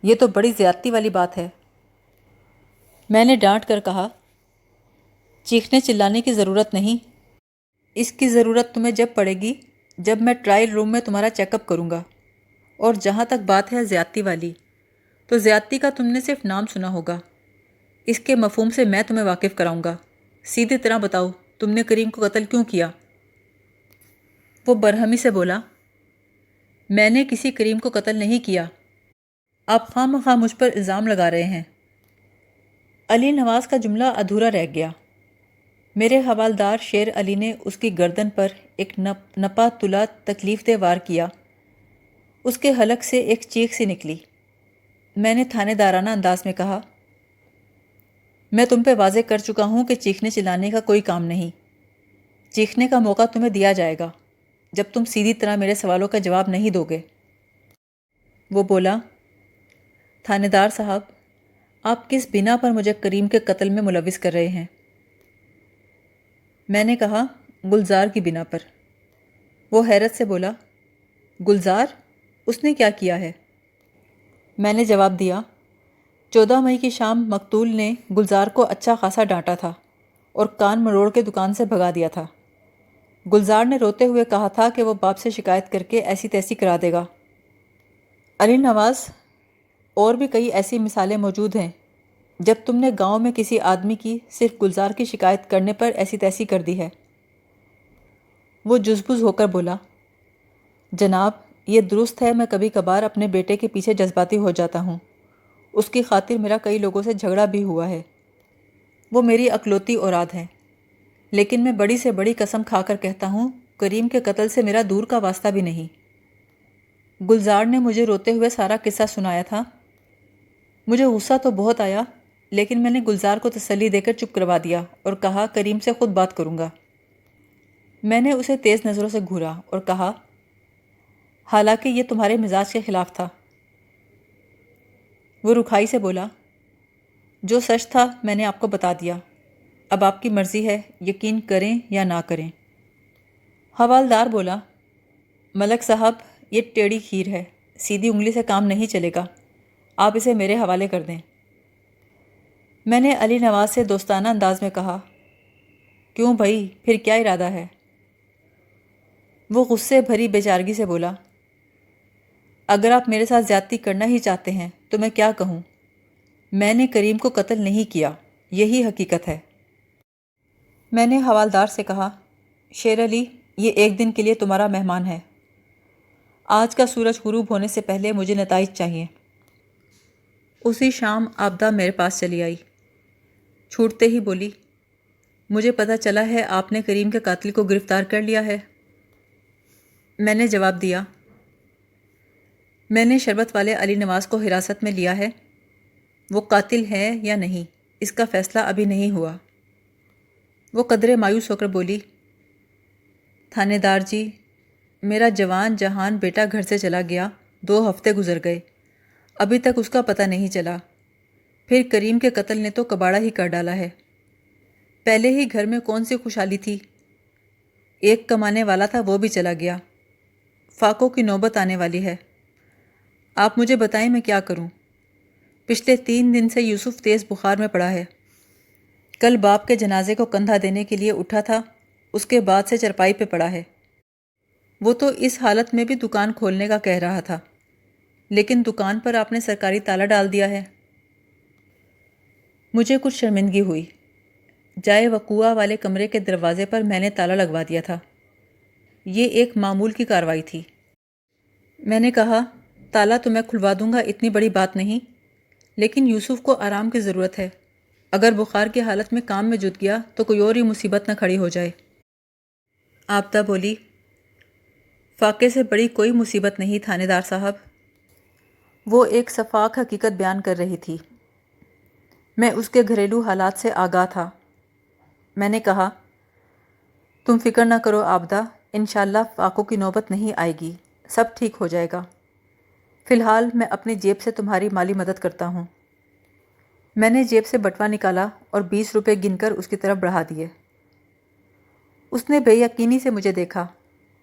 یہ تو بڑی زیادتی والی بات ہے۔ میں نے ڈانٹ کر کہا، چیخنے چلانے کی ضرورت نہیں۔ اس کی ضرورت تمہیں جب پڑے گی جب میں ٹرائل روم میں تمہارا چیک اپ کروں گا۔ اور جہاں تک بات ہے زیادتی والی، تو زیادتی کا تم نے صرف نام سنا ہوگا، اس کے مفہوم سے میں تمہیں واقف کراؤں گا۔ سیدھی طرح بتاؤ، تم نے کریم کو قتل کیوں کیا؟ وہ برہمی سے بولا، میں نے کسی کریم کو قتل نہیں کیا۔ آپ خواہ مخواہ مجھ پر الزام لگا رہے ہیں۔ علی نواز کا جملہ ادھورا رہ گیا۔ میرے حوالدار شیر علی نے اس کی گردن پر ایک نپا تلا تکلیف دہ وار کیا۔ اس کے حلق سے ایک چیخ سی نکلی۔ میں نے تھانے دارانہ انداز میں کہا، میں تم پہ واضح کر چکا ہوں کہ چیخنے چلانے کا کوئی کام نہیں۔ چیخنے کا موقع تمہیں دیا جائے گا جب تم سیدھی طرح میرے سوالوں کا جواب نہیں دو گے۔ وہ بولا، تھانے دار صاحب، آپ کس بنا پر مجھے کریم کے قتل میں ملوث کر رہے ہیں؟ میں نے کہا، گلزار کی بنا پر۔ وہ حیرت سے بولا، گلزار؟ اس نے کیا کیا ہے؟ میں نے جواب دیا، 14 مئی کی شام مقتول نے گلزار کو اچھا خاصا ڈانٹا تھا اور کان مروڑ کے دکان سے بھگا دیا تھا۔ گلزار نے روتے ہوئے کہا تھا کہ وہ باپ سے شکایت کر کے ایسی تیسی کرا دے گا۔ علی نواز، اور بھی کئی ایسی مثالیں موجود ہیں جب تم نے گاؤں میں کسی آدمی کی صرف گلزار کی شکایت کرنے پر ایسی تیسی کر دی ہے۔ وہ جزبز ہو کر بولا، جناب، یہ درست ہے میں کبھی کبھار اپنے بیٹے کے پیچھے جذباتی ہو جاتا ہوں۔ اس کی خاطر میرا کئی لوگوں سے جھگڑا بھی ہوا ہے۔ وہ میری اکلوتی اولاد ہے، لیکن میں بڑی سے بڑی قسم کھا کر کہتا ہوں، کریم کے قتل سے میرا دور کا واسطہ بھی نہیں۔ گلزار نے مجھے روتے ہوئے سارا قصہ سنایا تھا۔ مجھے غصہ تو بہت آیا، لیکن میں نے گلزار کو تسلی دے کر چپ کروا دیا اور کہا، کریم سے خود بات کروں گا۔ میں نے اسے تیز نظروں سے گھورا اور کہا، حالانکہ یہ تمہارے مزاج کے خلاف تھا۔ وہ رکھائی سے بولا، جو سچ تھا میں نے آپ کو بتا دیا، اب آپ کی مرضی ہے یقین کریں یا نہ کریں۔ حوالدار بولا، ملک صاحب، یہ ٹیڑھی کھیر ہے، سیدھی انگلی سے کام نہیں چلے گا، آپ اسے میرے حوالے کر دیں۔ میں نے علی نواز سے دوستانہ انداز میں کہا، کیوں بھائی، پھر کیا ارادہ ہے؟ وہ غصے بھری بے چارگی سے بولا، اگر آپ میرے ساتھ زیادتی کرنا ہی چاہتے ہیں تو میں کیا کہوں؟ میں نے کریم کو قتل نہیں کیا، یہی حقیقت ہے۔ میں نے حوالدار سے کہا، شیر علی، یہ ایک دن کے لیے تمہارا مہمان ہے۔ آج کا سورج غروب ہونے سے پہلے مجھے نتائج چاہیے۔ اسی شام آبدہ میرے پاس چلی آئی۔ چھوٹتے ہی بولی، مجھے پتہ چلا ہے آپ نے کریم کے قاتل کو گرفتار کر لیا ہے۔ میں نے جواب دیا، میں نے شربت والے علی نواز کو حراست میں لیا ہے۔ وہ قاتل ہے یا نہیں، اس کا فیصلہ ابھی نہیں ہوا۔ وہ قدرے مایوس ہو کر بولی، تھانے دار جی، میرا جوان جہان بیٹا گھر سے چلا گیا، 2 ہفتے گزر گئے، ابھی تک اس کا پتہ نہیں چلا۔ پھر کریم کے قتل نے تو کباڑا ہی کر ڈالا ہے۔ پہلے ہی گھر میں کون سی خوشحالی تھی؟ ایک کمانے والا تھا، وہ بھی چلا گیا۔ فاقوں کی نوبت آنے والی ہے۔ آپ مجھے بتائیں میں کیا کروں؟ پچھلے 3 دن سے یوسف تیز بخار میں پڑا ہے۔ کل باپ کے جنازے کو کندھا دینے کے لیے اٹھا تھا، اس کے بعد سے چرپائی پہ پڑا ہے۔ وہ تو اس حالت میں بھی دکان کھولنے کا کہہ رہا تھا، لیکن دکان پر آپ نے سرکاری تالا ڈال دیا ہے۔ مجھے کچھ شرمندگی ہوئی۔ جائے وقوع والے کمرے کے دروازے پر میں نے تالا لگوا دیا تھا۔ یہ ایک معمول کی کارروائی تھی۔ میں نے کہا، تالا تو میں کھلوا دوں گا، اتنی بڑی بات نہیں، لیکن یوسف کو آرام کی ضرورت ہے۔ اگر بخار کی حالت میں کام میں جت گیا تو کوئی اور ہی مصیبت نہ کھڑی ہو جائے۔ عابدہ بولی، فاقے سے بڑی کوئی مصیبت نہیں تھانے دار صاحب۔ وہ ایک شفاف حقیقت بیان کر رہی تھی۔ میں اس کے گھریلو حالات سے آگاہ تھا۔ میں نے کہا، تم فکر نہ کرو عابدہ، انشاءاللہ فاقوں کی نوبت نہیں آئے گی، سب ٹھیک ہو جائے گا۔ فی الحال میں اپنی جیب سے تمہاری مالی مدد کرتا ہوں۔ میں نے جیب سے بٹوا نکالا اور 20 روپے گن کر اس کی طرف بڑھا دیے۔ اس نے بے یقینی سے مجھے دیکھا،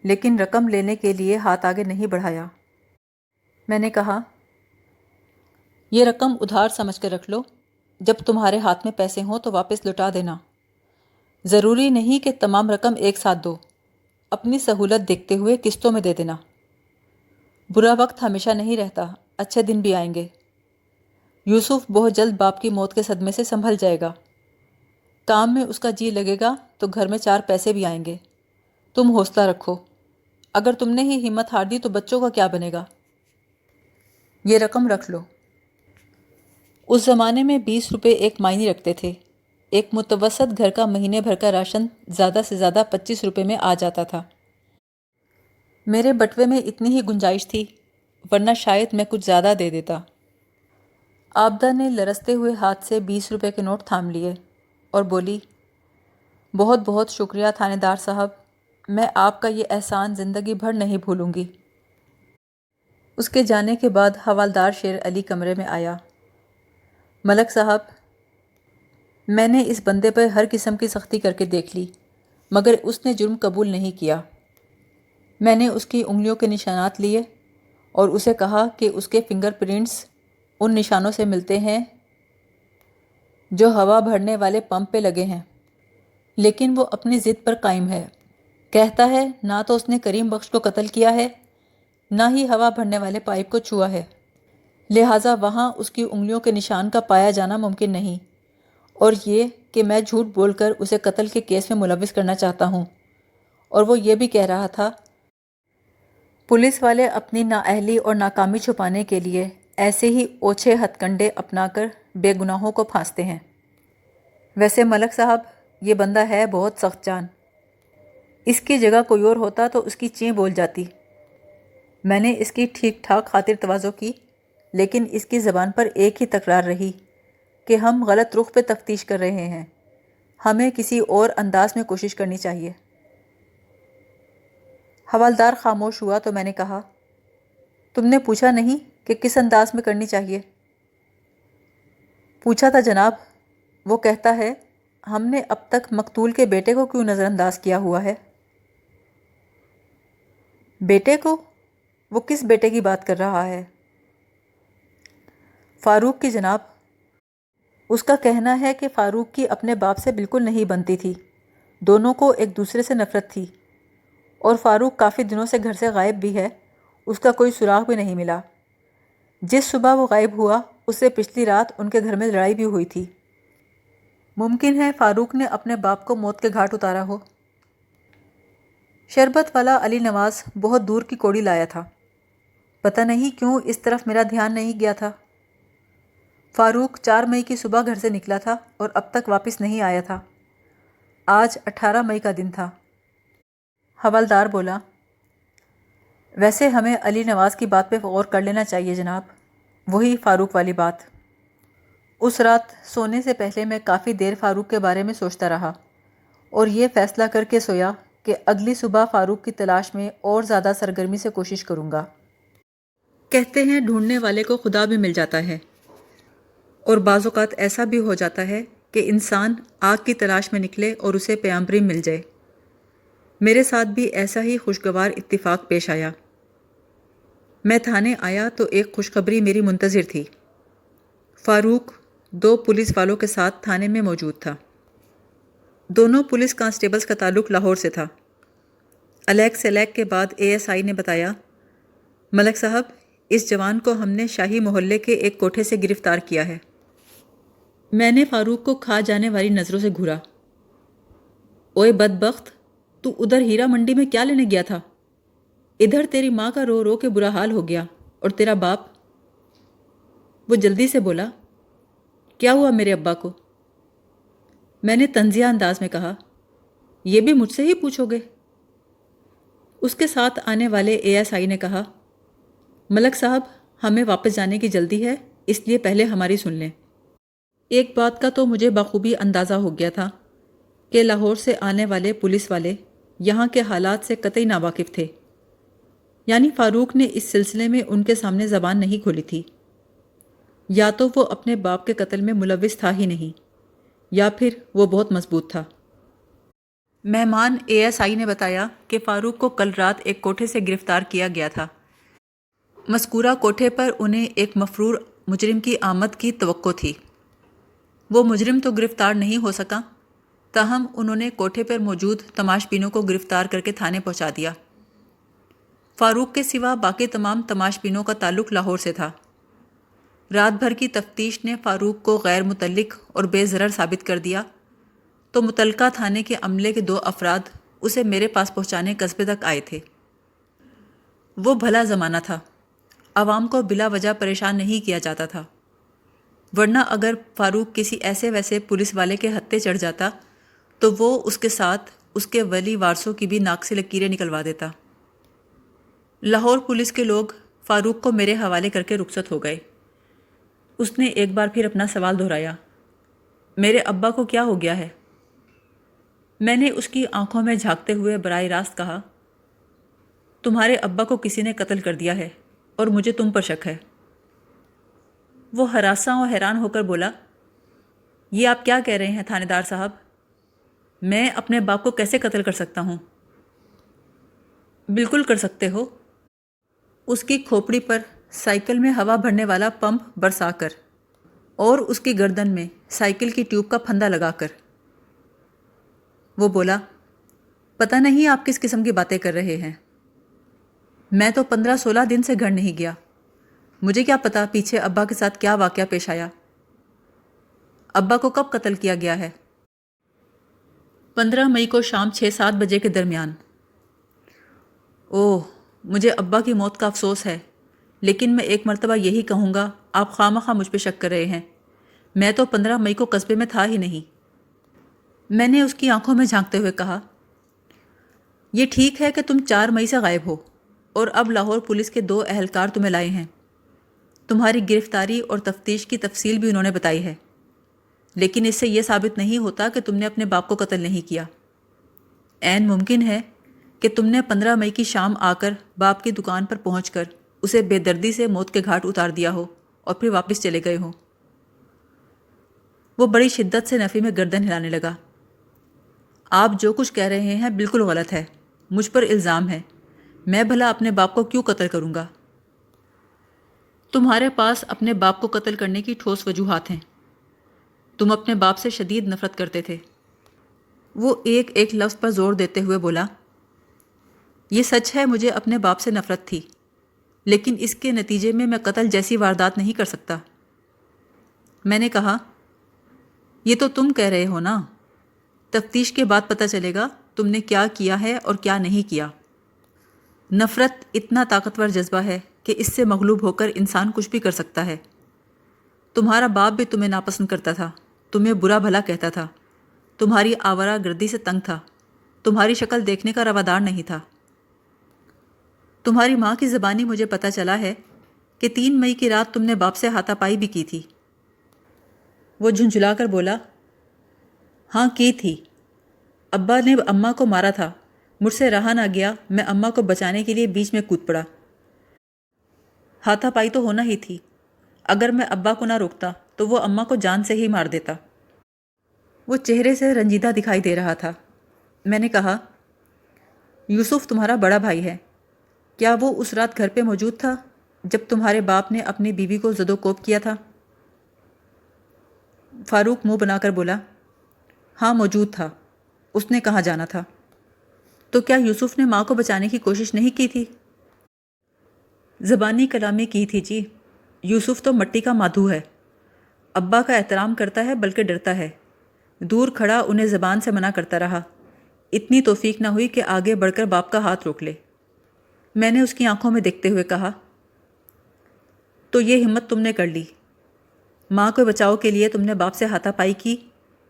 لیکن رقم لینے کے لیے ہاتھ آگے نہیں بڑھایا۔ میں نے کہا، یہ رقم ادھار سمجھ کر رکھ لو، جب تمہارے ہاتھ میں پیسے ہوں تو واپس لوٹا دینا۔ ضروری نہیں کہ تمام رقم ایک ساتھ دو، اپنی سہولت دیکھتے ہوئے قسطوں میں دے دینا۔ برا وقت ہمیشہ نہیں رہتا، اچھے دن بھی آئیں گے۔ یوسف بہت جلد باپ کی موت کے صدمے سے سنبھل جائے گا۔ کام میں اس کا جی لگے گا تو گھر میں 4 پیسے بھی آئیں گے۔ تم حوصلہ رکھو، اگر تم نے ہی ہمت ہار دی تو بچوں کا کیا بنے گا؟ یہ رقم رکھ لو۔ اس زمانے میں 20 روپے ایک معنی رکھتے تھے۔ ایک متوسط گھر کا مہینے بھر کا راشن زیادہ سے زیادہ 25 روپے میں آ جاتا تھا۔ میرے بٹوے میں اتنی ہی گنجائش تھی، ورنہ شاید میں کچھ زیادہ دے دیتا۔ عابدہ نے لرزتے ہوئے ہاتھ سے 20 روپے کے نوٹ تھام لیے اور بولی، بہت بہت شکریہ تھانے دار صاحب، میں آپ کا یہ احسان زندگی بھر نہیں بھولوں گی۔ اس کے جانے کے بعد حوالدار شیر علی کمرے میں آیا۔ ملک صاحب، میں نے اس بندے پر ہر قسم کی سختی کر کے دیکھ لی، مگر اس نے جرم قبول نہیں کیا۔ میں نے اس کی انگلیوں کے نشانات لیے اور اسے کہا کہ اس کے فنگر پرنٹس ان نشانوں سے ملتے ہیں جو ہوا بھرنے والے پمپ پہ لگے ہیں، لیکن وہ اپنی ضد پر قائم ہے۔ کہتا ہے نہ تو اس نے کریم بخش کو قتل کیا ہے، نہ ہی ہوا بھرنے والے پائپ کو چھوا ہے، لہٰذا وہاں اس کی انگلیوں کے نشان کا پایا جانا ممکن نہیں، اور یہ کہ میں جھوٹ بول کر اسے قتل کے کیس میں ملوث کرنا چاہتا ہوں۔ اور وہ یہ بھی کہہ رہا تھا، پولیس والے اپنی نااہلی اور ناکامی چھپانے کے لیے ایسے ہی اوچھے ہتھ کنڈے اپنا کر بے گناہوں کو پھانستے ہیں۔ ویسے ملک صاحب، یہ بندہ ہے بہت سخت جان۔ اس کی جگہ کوئی اور ہوتا تو اس کی چیں بول جاتی۔ میں نے اس کی ٹھیک ٹھاک خاطر تواضع کی، لیکن اس کی زبان پر ایک ہی تکرار رہی کہ ہم غلط رخ پہ تفتیش کر رہے ہیں، ہمیں کسی اور انداز میں کوشش کرنی چاہیے۔ حوالدار خاموش ہوا تو میں نے کہا، تم نے پوچھا نہیں کہ کس انداز میں کرنی چاہیے؟ پوچھا تھا جناب، وہ کہتا ہے ہم نے اب تک مقتول کے بیٹے کو کیوں نظر انداز کیا ہوا ہے؟ بیٹے کو؟ وہ کس بیٹے کی بات کر رہا ہے؟ فاروق کی جناب۔ اس کا کہنا ہے کہ فاروق کی اپنے باپ سے بالکل نہیں بنتی تھی، دونوں کو ایک دوسرے سے نفرت تھی، اور فاروق کافی دنوں سے گھر سے غائب بھی ہے، اس کا کوئی سراغ بھی نہیں ملا۔ جس صبح وہ غائب ہوا اس سے پچھلی رات ان کے گھر میں لڑائی بھی ہوئی تھی۔ ممکن ہے فاروق نے اپنے باپ کو موت کے گھاٹ اتارا ہو۔ شربت والا علی نواز بہت دور کی کوڑی لایا تھا، پتہ نہیں کیوں اس طرف میرا دھیان نہیں گیا تھا۔ فاروق 4 مئی کی صبح گھر سے نکلا تھا اور اب تک واپس نہیں آیا تھا۔ آج 18 مئی کا دن تھا۔ حوالدار بولا، ویسے ہمیں علی نواز کی بات پہ غور کر لینا چاہیے جناب، وہی فاروق والی بات۔ اس رات سونے سے پہلے میں کافی دیر فاروق کے بارے میں سوچتا رہا اور یہ فیصلہ کر کے سویا کہ اگلی صبح فاروق کی تلاش میں اور زیادہ سرگرمی سے کوشش کروں گا۔ کہتے ہیں ڈھونڈنے والے کو خدا بھی مل جاتا ہے، اور بعض اوقات ایسا بھی ہو جاتا ہے کہ انسان آگ کی تلاش میں نکلے اور اسے پیامبری مل جائے۔ میرے ساتھ بھی ایسا ہی خوشگوار اتفاق پیش آیا۔ میں تھانے آیا تو ایک خوشخبری میری منتظر تھی۔ فاروق 2 پولیس والوں کے ساتھ تھانے میں موجود تھا۔ دونوں پولیس کانسٹیبلز کا تعلق لاہور سے تھا۔ الیک سلیک کے بعد ASI نے بتایا، ملک صاحب، اس جوان کو ہم نے شاہی محلے کے ایک کوٹھے سے گرفتار کیا ہے۔ میں نے فاروق کو کھا جانے والی نظروں سے گھورا۔ اوئے بدبخت، تو ادھر ہیرا منڈی میں کیا لینے گیا تھا؟ ادھر تیری ماں کا رو رو کے برا حال ہو گیا، اور تیرا باپ؟ وہ جلدی سے بولا، کیا ہوا میرے ابا کو؟ میں نے طنزیہ انداز میں کہا، یہ بھی مجھ سے ہی پوچھو گے؟ اس کے ساتھ آنے والے اے ایس آئی نے کہا، ملک صاحب، ہمیں واپس جانے کی جلدی ہے، اس لیے پہلے ہماری سن لیں۔ ایک بات کا تو مجھے بخوبی اندازہ ہو گیا تھا کہ لاہور سے آنے والے پولیس والے یہاں کے حالات سے قطعی ناواقف تھے، یعنی فاروق نے اس سلسلے میں ان کے سامنے زبان نہیں کھولی تھی۔ یا تو وہ اپنے باپ کے قتل میں ملوث تھا ہی نہیں، یا پھر وہ بہت مضبوط تھا۔ مہمان اے ایس آئی نے بتایا کہ فاروق کو کل رات ایک کوٹھے سے گرفتار کیا گیا تھا۔ مذکورہ کوٹھے پر انہیں ایک مفرور مجرم کی آمد کی توقع تھی۔ وہ مجرم تو گرفتار نہیں ہو سکا، تاہم انہوں نے کوٹھے پر موجود تماش بینوں کو گرفتار کر کے تھانے پہنچا دیا۔ فاروق کے سوا باقی تمام تماش بینوں کا تعلق لاہور سے تھا۔ رات بھر کی تفتیش نے فاروق کو غیر متعلق اور بے ضرر ثابت کر دیا، تو متعلقہ تھانے کے عملے کے 2 افراد اسے میرے پاس پہنچانے قصبے تک آئے تھے۔ وہ بھلا زمانہ تھا، عوام کو بلا وجہ پریشان نہیں کیا جاتا تھا، ورنہ اگر فاروق کسی ایسے ویسے پولیس والے کے ہتھے چڑھ جاتا تو وہ اس کے ساتھ اس کے ولی وارثوں کی بھی ناک سے لکیریں نکلوا دیتا۔ لاہور پولیس کے لوگ فاروق کو میرے حوالے کر کے رخصت ہو گئے۔ اس نے ایک بار پھر اپنا سوال دہرایا، میرے ابا کو کیا ہو گیا ہے؟ میں نے اس کی آنکھوں میں جھانکتے ہوئے براہ راست کہا، تمہارے ابا کو کسی نے قتل کر دیا ہے، اور مجھے تم پر شک ہے۔ وہ ہراساں اور حیران ہو کر بولا، یہ آپ کیا کہہ رہے ہیں تھانے دار صاحب؟ میں اپنے باپ کو کیسے قتل کر سکتا ہوں؟ بالکل کر سکتے ہو، اس کی کھوپڑی پر سائیکل میں ہوا بھرنے والا پمپ برسا کر، اور اس کی گردن میں سائیکل کی ٹیوب کا پھندا لگا کر۔ وہ بولا، پتہ نہیں آپ کس قسم کی باتیں کر رہے ہیں، میں تو 15-16 دن سے گھر نہیں گیا، مجھے کیا پتا پیچھے ابا کے ساتھ کیا واقعہ پیش آیا۔ ابا کو کب قتل کیا گیا ہے؟ 15 مئی کو شام 6-7 بجے کے درمیان۔ اوہ، مجھے ابا کی موت کا افسوس ہے، لیکن میں ایک مرتبہ یہی کہوں گا، آپ خواہ مجھ پہ شک کر رہے ہیں، میں تو 15 مئی کو قصبے میں تھا ہی نہیں۔ میں نے اس کی آنکھوں میں جھانکتے ہوئے کہا، یہ ٹھیک ہے کہ تم 4 مئی سے غائب ہو، اور اب لاہور پولیس کے 2 اہلکار تمہیں لائے ہیں، تمہاری گرفتاری اور تفتیش کی تفصیل بھی انہوں نے بتائی ہے، لیکن اس سے یہ ثابت نہیں ہوتا کہ تم نے اپنے باپ کو قتل نہیں کیا۔ عین ممکن ہے کہ تم نے 15 مئی کی شام آ کر باپ کی دکان پر پہنچ کر اسے بے دردی سے موت کے گھاٹ اتار دیا ہو اور پھر واپس چلے گئے ہو۔ وہ بڑی شدت سے نفی میں گردن ہلانے لگا۔ آپ جو کچھ کہہ رہے ہیں بالکل غلط ہے، مجھ پر الزام ہے، میں بھلا اپنے باپ کو کیوں قتل کروں گا؟ تمہارے پاس اپنے باپ کو قتل کرنے کی ٹھوس وجوہات ہیں، تم اپنے باپ سے شدید نفرت کرتے تھے۔ وہ ایک ایک لفظ پر زور دیتے ہوئے بولا، یہ سچ ہے، مجھے اپنے باپ سے نفرت تھی، لیکن اس کے نتیجے میں قتل جیسی واردات نہیں کر سکتا۔ میں نے کہا، یہ تو تم کہہ رہے ہو نا، تفتیش کے بعد پتہ چلے گا تم نے کیا کیا ہے اور کیا نہیں کیا۔ نفرت اتنا طاقتور جذبہ ہے کہ اس سے مغلوب ہو کر انسان کچھ بھی کر سکتا ہے۔ تمہارا باپ بھی تمہیں ناپسند کرتا تھا، تمہیں برا بھلا کہتا تھا، تمہاری آوارہ گردی سے تنگ تھا، تمہاری شکل دیکھنے کا روادار نہیں تھا۔ تمہاری ماں کی زبانی مجھے پتہ چلا ہے کہ 3 مئی کی رات تم نے باپ سے ہاتھا پائی بھی کی تھی۔ وہ جھنجھلا کر بولا، ہاں کی تھی، ابا نے اماں کو مارا تھا، مجھ سے رہا نہ گیا، میں اماں کو بچانے کے لیے بیچ میں کود پڑا۔ ہاتھا پائی تو ہونا ہی تھی، اگر میں ابا کو نہ روکتا تو وہ اماں کو جان سے ہی مار دیتا۔ وہ چہرے سے رنجیدہ دکھائی دے رہا تھا۔ میں نے کہا، یوسف تمہارا بڑا بھائی ہے، کیا وہ اس رات گھر پہ موجود تھا جب تمہارے باپ نے اپنی بیوی کو زد و کوب کیا تھا؟ فاروق منہ بنا کر بولا، ہاں موجود تھا، اس نے کہاں جانا تھا؟ تو کیا یوسف نے ماں کو بچانے کی کوشش نہیں کی تھی؟ زبانی کلامی کی تھی جی، یوسف تو مٹی کا مادھو ہے، ابا کا احترام کرتا ہے بلکہ ڈرتا ہے۔ دور کھڑا انہیں زبان سے منع کرتا رہا۔ اتنی توفیق نہ ہوئی کہ آگے بڑھ کر باپ کا ہاتھ روک لے۔ میں نے اس کی آنکھوں میں دیکھتے ہوئے کہا، تو یہ ہمت تم نے کر لی؟ ماں کو بچاؤ کے لیے تم نے باپ سے ہاتھا پائی کی،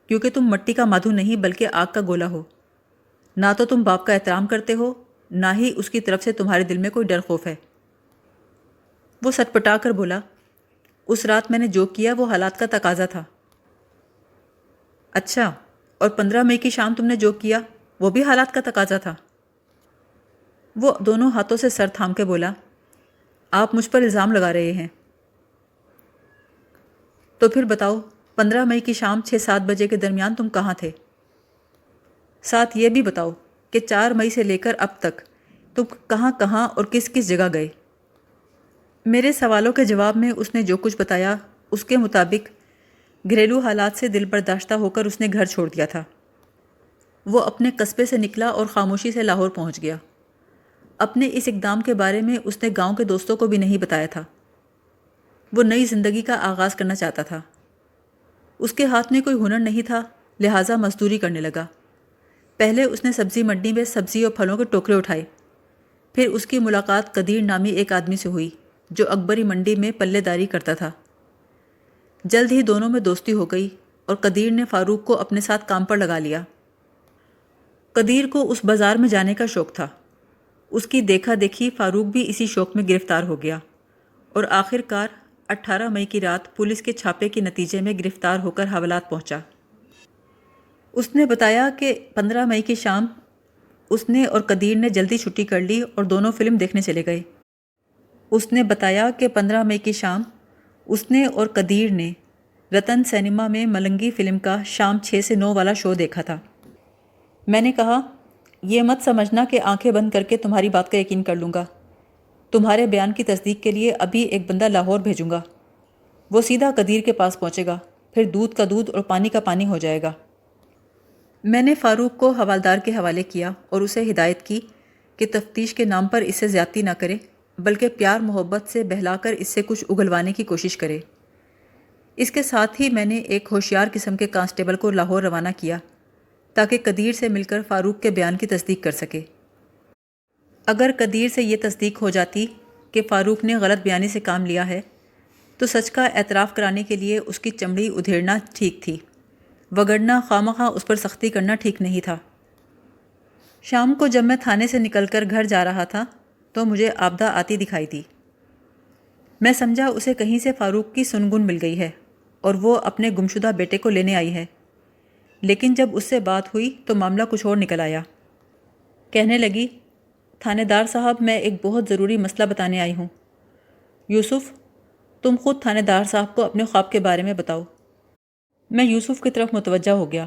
کیونکہ تم مٹی کا مادھو نہیں بلکہ آگ کا گولا ہو۔ نہ تو تم باپ کا احترام کرتے ہو، نہ ہی اس کی طرف سے تمہارے دل میں کوئی ڈر خوف ہے۔ وہ سٹپٹا کر بولا، اس رات میں نے جو کیا وہ حالات کا تقاضا تھا۔ اچھا، اور 15 مئی کی شام تم نے جو کیا وہ بھی حالات کا تقاضا تھا؟ وہ دونوں ہاتھوں سے سر تھام کے بولا، آپ مجھ پر الزام لگا رہے ہیں۔ تو پھر بتاؤ، 15 مئی کی شام 6-7 بجے کے درمیان تم کہاں تھے؟ ساتھ یہ بھی بتاؤ کہ 4 مئی سے لے کر اب تک تم کہاں کہاں اور کس کس جگہ گئے؟ میرے سوالوں کے جواب میں اس نے جو کچھ بتایا اس کے مطابق گھریلو حالات سے دل برداشتہ ہو کر اس نے گھر چھوڑ دیا تھا۔ وہ اپنے قصبے سے نکلا اور خاموشی سے لاہور پہنچ گیا۔ اپنے اس اقدام کے بارے میں اس نے گاؤں کے دوستوں کو بھی نہیں بتایا تھا۔ وہ نئی زندگی کا آغاز کرنا چاہتا تھا۔ اس کے ہاتھ میں کوئی ہنر نہیں تھا، لہٰذا مزدوری کرنے لگا۔ پہلے اس نے سبزی منڈی میں سبزی اور پھلوں کے ٹوکرے اٹھائے۔ پھر اس کی ملاقات قدیر نامی ایک آدمی سے ہوئی جو اکبری منڈی میں پلے داری کرتا تھا۔ جلد ہی دونوں میں دوستی ہو گئی اور قدیر نے فاروق کو اپنے ساتھ کام پر لگا لیا۔ قدیر کو اس بازار میں جانے کا شوق تھا۔ اس کی دیکھا دیکھی فاروق بھی اسی شوق میں گرفتار ہو گیا اور آخر کار 18 مئی کی رات پولیس کے چھاپے کے نتیجے میں گرفتار ہو کر حوالات پہنچا۔ اس نے بتایا کہ 15 مئی کی شام اس نے اور قدیر نے جلدی چھٹی کر لی اور دونوں فلم دیکھنے چلے گئے۔ اس نے بتایا کہ 15 مئی کی شام اس نے اور قدیر نے رتن سینما میں ملنگی فلم کا شام 6 سے 9 والا شو دیکھا تھا۔ میں نے کہا، یہ مت سمجھنا کہ آنکھیں بند کر کے تمہاری بات کا یقین کر لوں گا۔ تمہارے بیان کی تصدیق کے لیے ابھی ایک بندہ لاہور بھیجوں گا۔ وہ سیدھا قدیر کے پاس پہنچے گا، پھر دودھ کا دودھ اور پانی کا پانی ہو جائے گا۔ میں نے فاروق کو حوالدار کے حوالے کیا اور اسے ہدایت کی کہ تفتیش کے نام پر اس سے زیادتی نہ کرے، بلکہ پیار محبت سے بہلا کر اس سے کچھ اگلوانے کی کوشش کرے۔ اس کے ساتھ ہی میں نے ایک ہوشیار قسم کے کانسٹیبل کو لاہور روانہ کیا تاکہ قدیر سے مل کر فاروق کے بیان کی تصدیق کر سکے۔ اگر قدیر سے یہ تصدیق ہو جاتی کہ فاروق نے غلط بیانی سے کام لیا ہے تو سچ کا اعتراف کرانے کے لیے اس کی چمڑی ادھیڑنا ٹھیک تھی، وگرنہ خوامخواہ اس پر سختی کرنا ٹھیک نہیں تھا۔ شام کو جب میں تھانے سے نکل کر گھر جا رہا تھا تو مجھے آبدہ آتی دکھائی دی۔ میں سمجھا اسے کہیں سے فاروق کی سنگن مل گئی ہے اور وہ اپنے گمشدہ بیٹے کو لینے آئی ہے، لیکن جب اس سے بات ہوئی تو معاملہ کچھ اور نکل آیا۔ کہنے لگی، تھانے دار صاحب، میں ایک بہت ضروری مسئلہ بتانے آئی ہوں۔ یوسف، تم خود تھانے دار صاحب کو اپنے خواب کے بارے میں بتاؤ۔ میں یوسف کی طرف متوجہ ہو گیا۔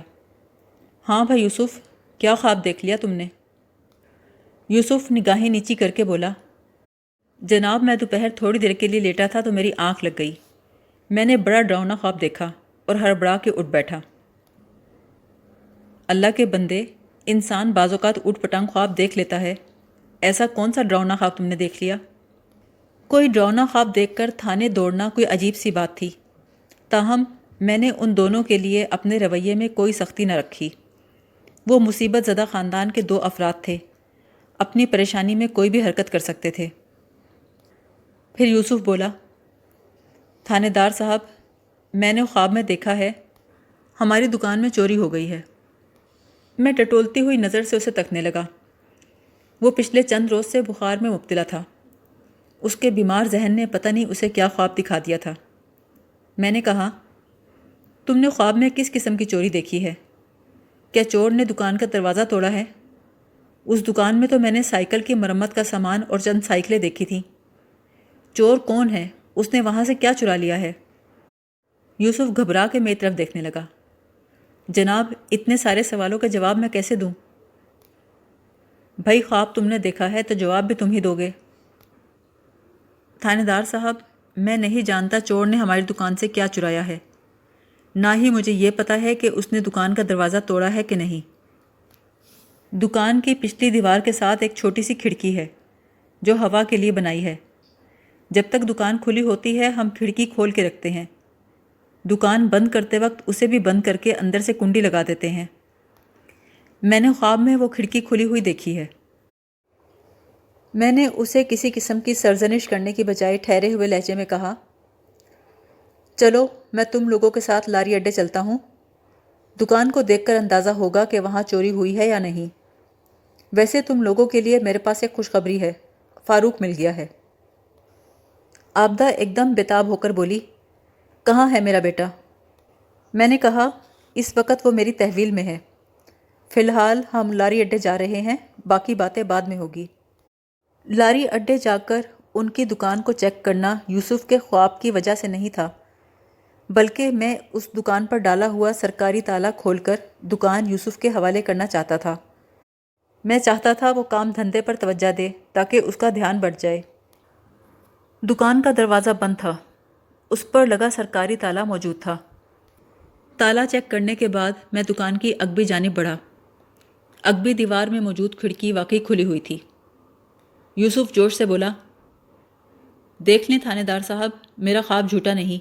ہاں بھائی یوسف، کیا خواب دیکھ لیا تم نے؟ یوسف نگاہیں نیچی کر کے بولا، جناب میں دوپہر تھوڑی دیر کے لیے لیٹا تھا تو میری آنکھ لگ گئی۔ میں نے بڑا ڈراؤنا خواب دیکھا اور ہڑبڑا کے اٹھ بیٹھا۔ اللہ کے بندے، انسان بعض اوقات اٹھ پٹانگ خواب دیکھ لیتا ہے، ایسا کون سا ڈراؤنا خواب تم نے دیکھ لیا؟ کوئی ڈراؤنا خواب دیکھ کر تھانے دوڑنا کوئی عجیب سی بات تھی، تاہم میں نے ان دونوں کے لیے اپنے رویے میں کوئی سختی نہ رکھی۔ وہ مصیبت زدہ خاندان کے 2 افراد تھے، اپنی پریشانی میں کوئی بھی حرکت کر سکتے تھے۔ پھر یوسف بولا، تھانے دار صاحب، میں نے خواب میں دیکھا ہے ہماری دکان میں چوری ہو گئی ہے۔ میں ٹٹولتی ہوئی نظر سے اسے تکنے لگا۔ وہ پچھلے چند روز سے بخار میں مبتلا تھا۔ اس کے بیمار ذہن نے پتہ نہیں اسے کیا خواب دکھا دیا تھا۔ میں نے کہا، تم نے خواب میں کس قسم کی چوری دیکھی ہے؟ کیا چور نے دکان کا دروازہ توڑا ہے؟ اس دکان میں تو میں نے سائیکل کی مرمت کا سامان اور چند سائیکلیں دیکھی تھیں۔ چور کون ہے؟ اس نے وہاں سے کیا چرا لیا ہے؟ یوسف گھبرا کے میری طرف دیکھنے لگا۔ جناب، اتنے سارے سوالوں کا جواب میں کیسے دوں؟ بھائی خواب تم نے دیکھا ہے تو جواب بھی تم ہی دو گے۔ تھانے دار صاحب، میں نہیں جانتا چور نے ہماری دکان سے کیا چرایا ہے، نہ ہی مجھے یہ پتہ ہے کہ اس نے دکان کا دروازہ توڑا ہے کہ نہیں۔ دکان کی پچھلی دیوار کے ساتھ ایک چھوٹی سی کھڑکی ہے جو ہوا کے لیے بنائی ہے۔ جب تک دکان کھلی ہوتی ہے ہم کھڑکی کھول کے رکھتے ہیں۔ دکان بند کرتے وقت اسے بھی بند کر کے اندر سے کنڈی لگا دیتے ہیں۔ میں نے خواب میں وہ کھڑکی کھلی ہوئی دیکھی ہے۔ میں نے اسے کسی قسم کی سرزنش کرنے کی بجائے ٹھہرے ہوئے لہجے میں کہا، چلو میں تم لوگوں کے ساتھ لاری اڈے چلتا ہوں، دکان کو دیکھ کر اندازہ ہوگا کہ وہاں چوری ہوئی ہے یا نہیں۔ ویسے تم لوگوں کے لیے میرے پاس ایک خوشخبری ہے، فاروق مل گیا ہے۔ عابدہ ایک دم بےتاب ہو کر بولی، کہاں ہے میرا بیٹا؟ میں نے کہا، اس وقت وہ میری تحویل میں ہے، فی الحال ہم لاری اڈے جا رہے ہیں، باقی باتیں بعد میں ہوگی۔ لاری اڈے جا کر ان کی دکان کو چیک کرنا یوسف کے خواب کی وجہ سے نہیں تھا، بلکہ میں اس دکان پر ڈالا ہوا سرکاری تالا کھول کر دکان یوسف کے حوالے کرنا چاہتا تھا۔ میں چاہتا تھا وہ کام دھندے پر توجہ دے تاکہ اس کا دھیان بڑھ جائے۔ دکان کا دروازہ بند تھا، اس پر لگا سرکاری تالا موجود تھا۔ تالا چیک کرنے کے بعد میں دکان کی عقبی جانب بڑھا۔ عقبی دیوار میں موجود کھڑکی واقعی کھلی ہوئی تھی۔ یوسف جوش سے بولا، دیکھ لیں تھانے دار صاحب، میرا خواب جھوٹا نہیں،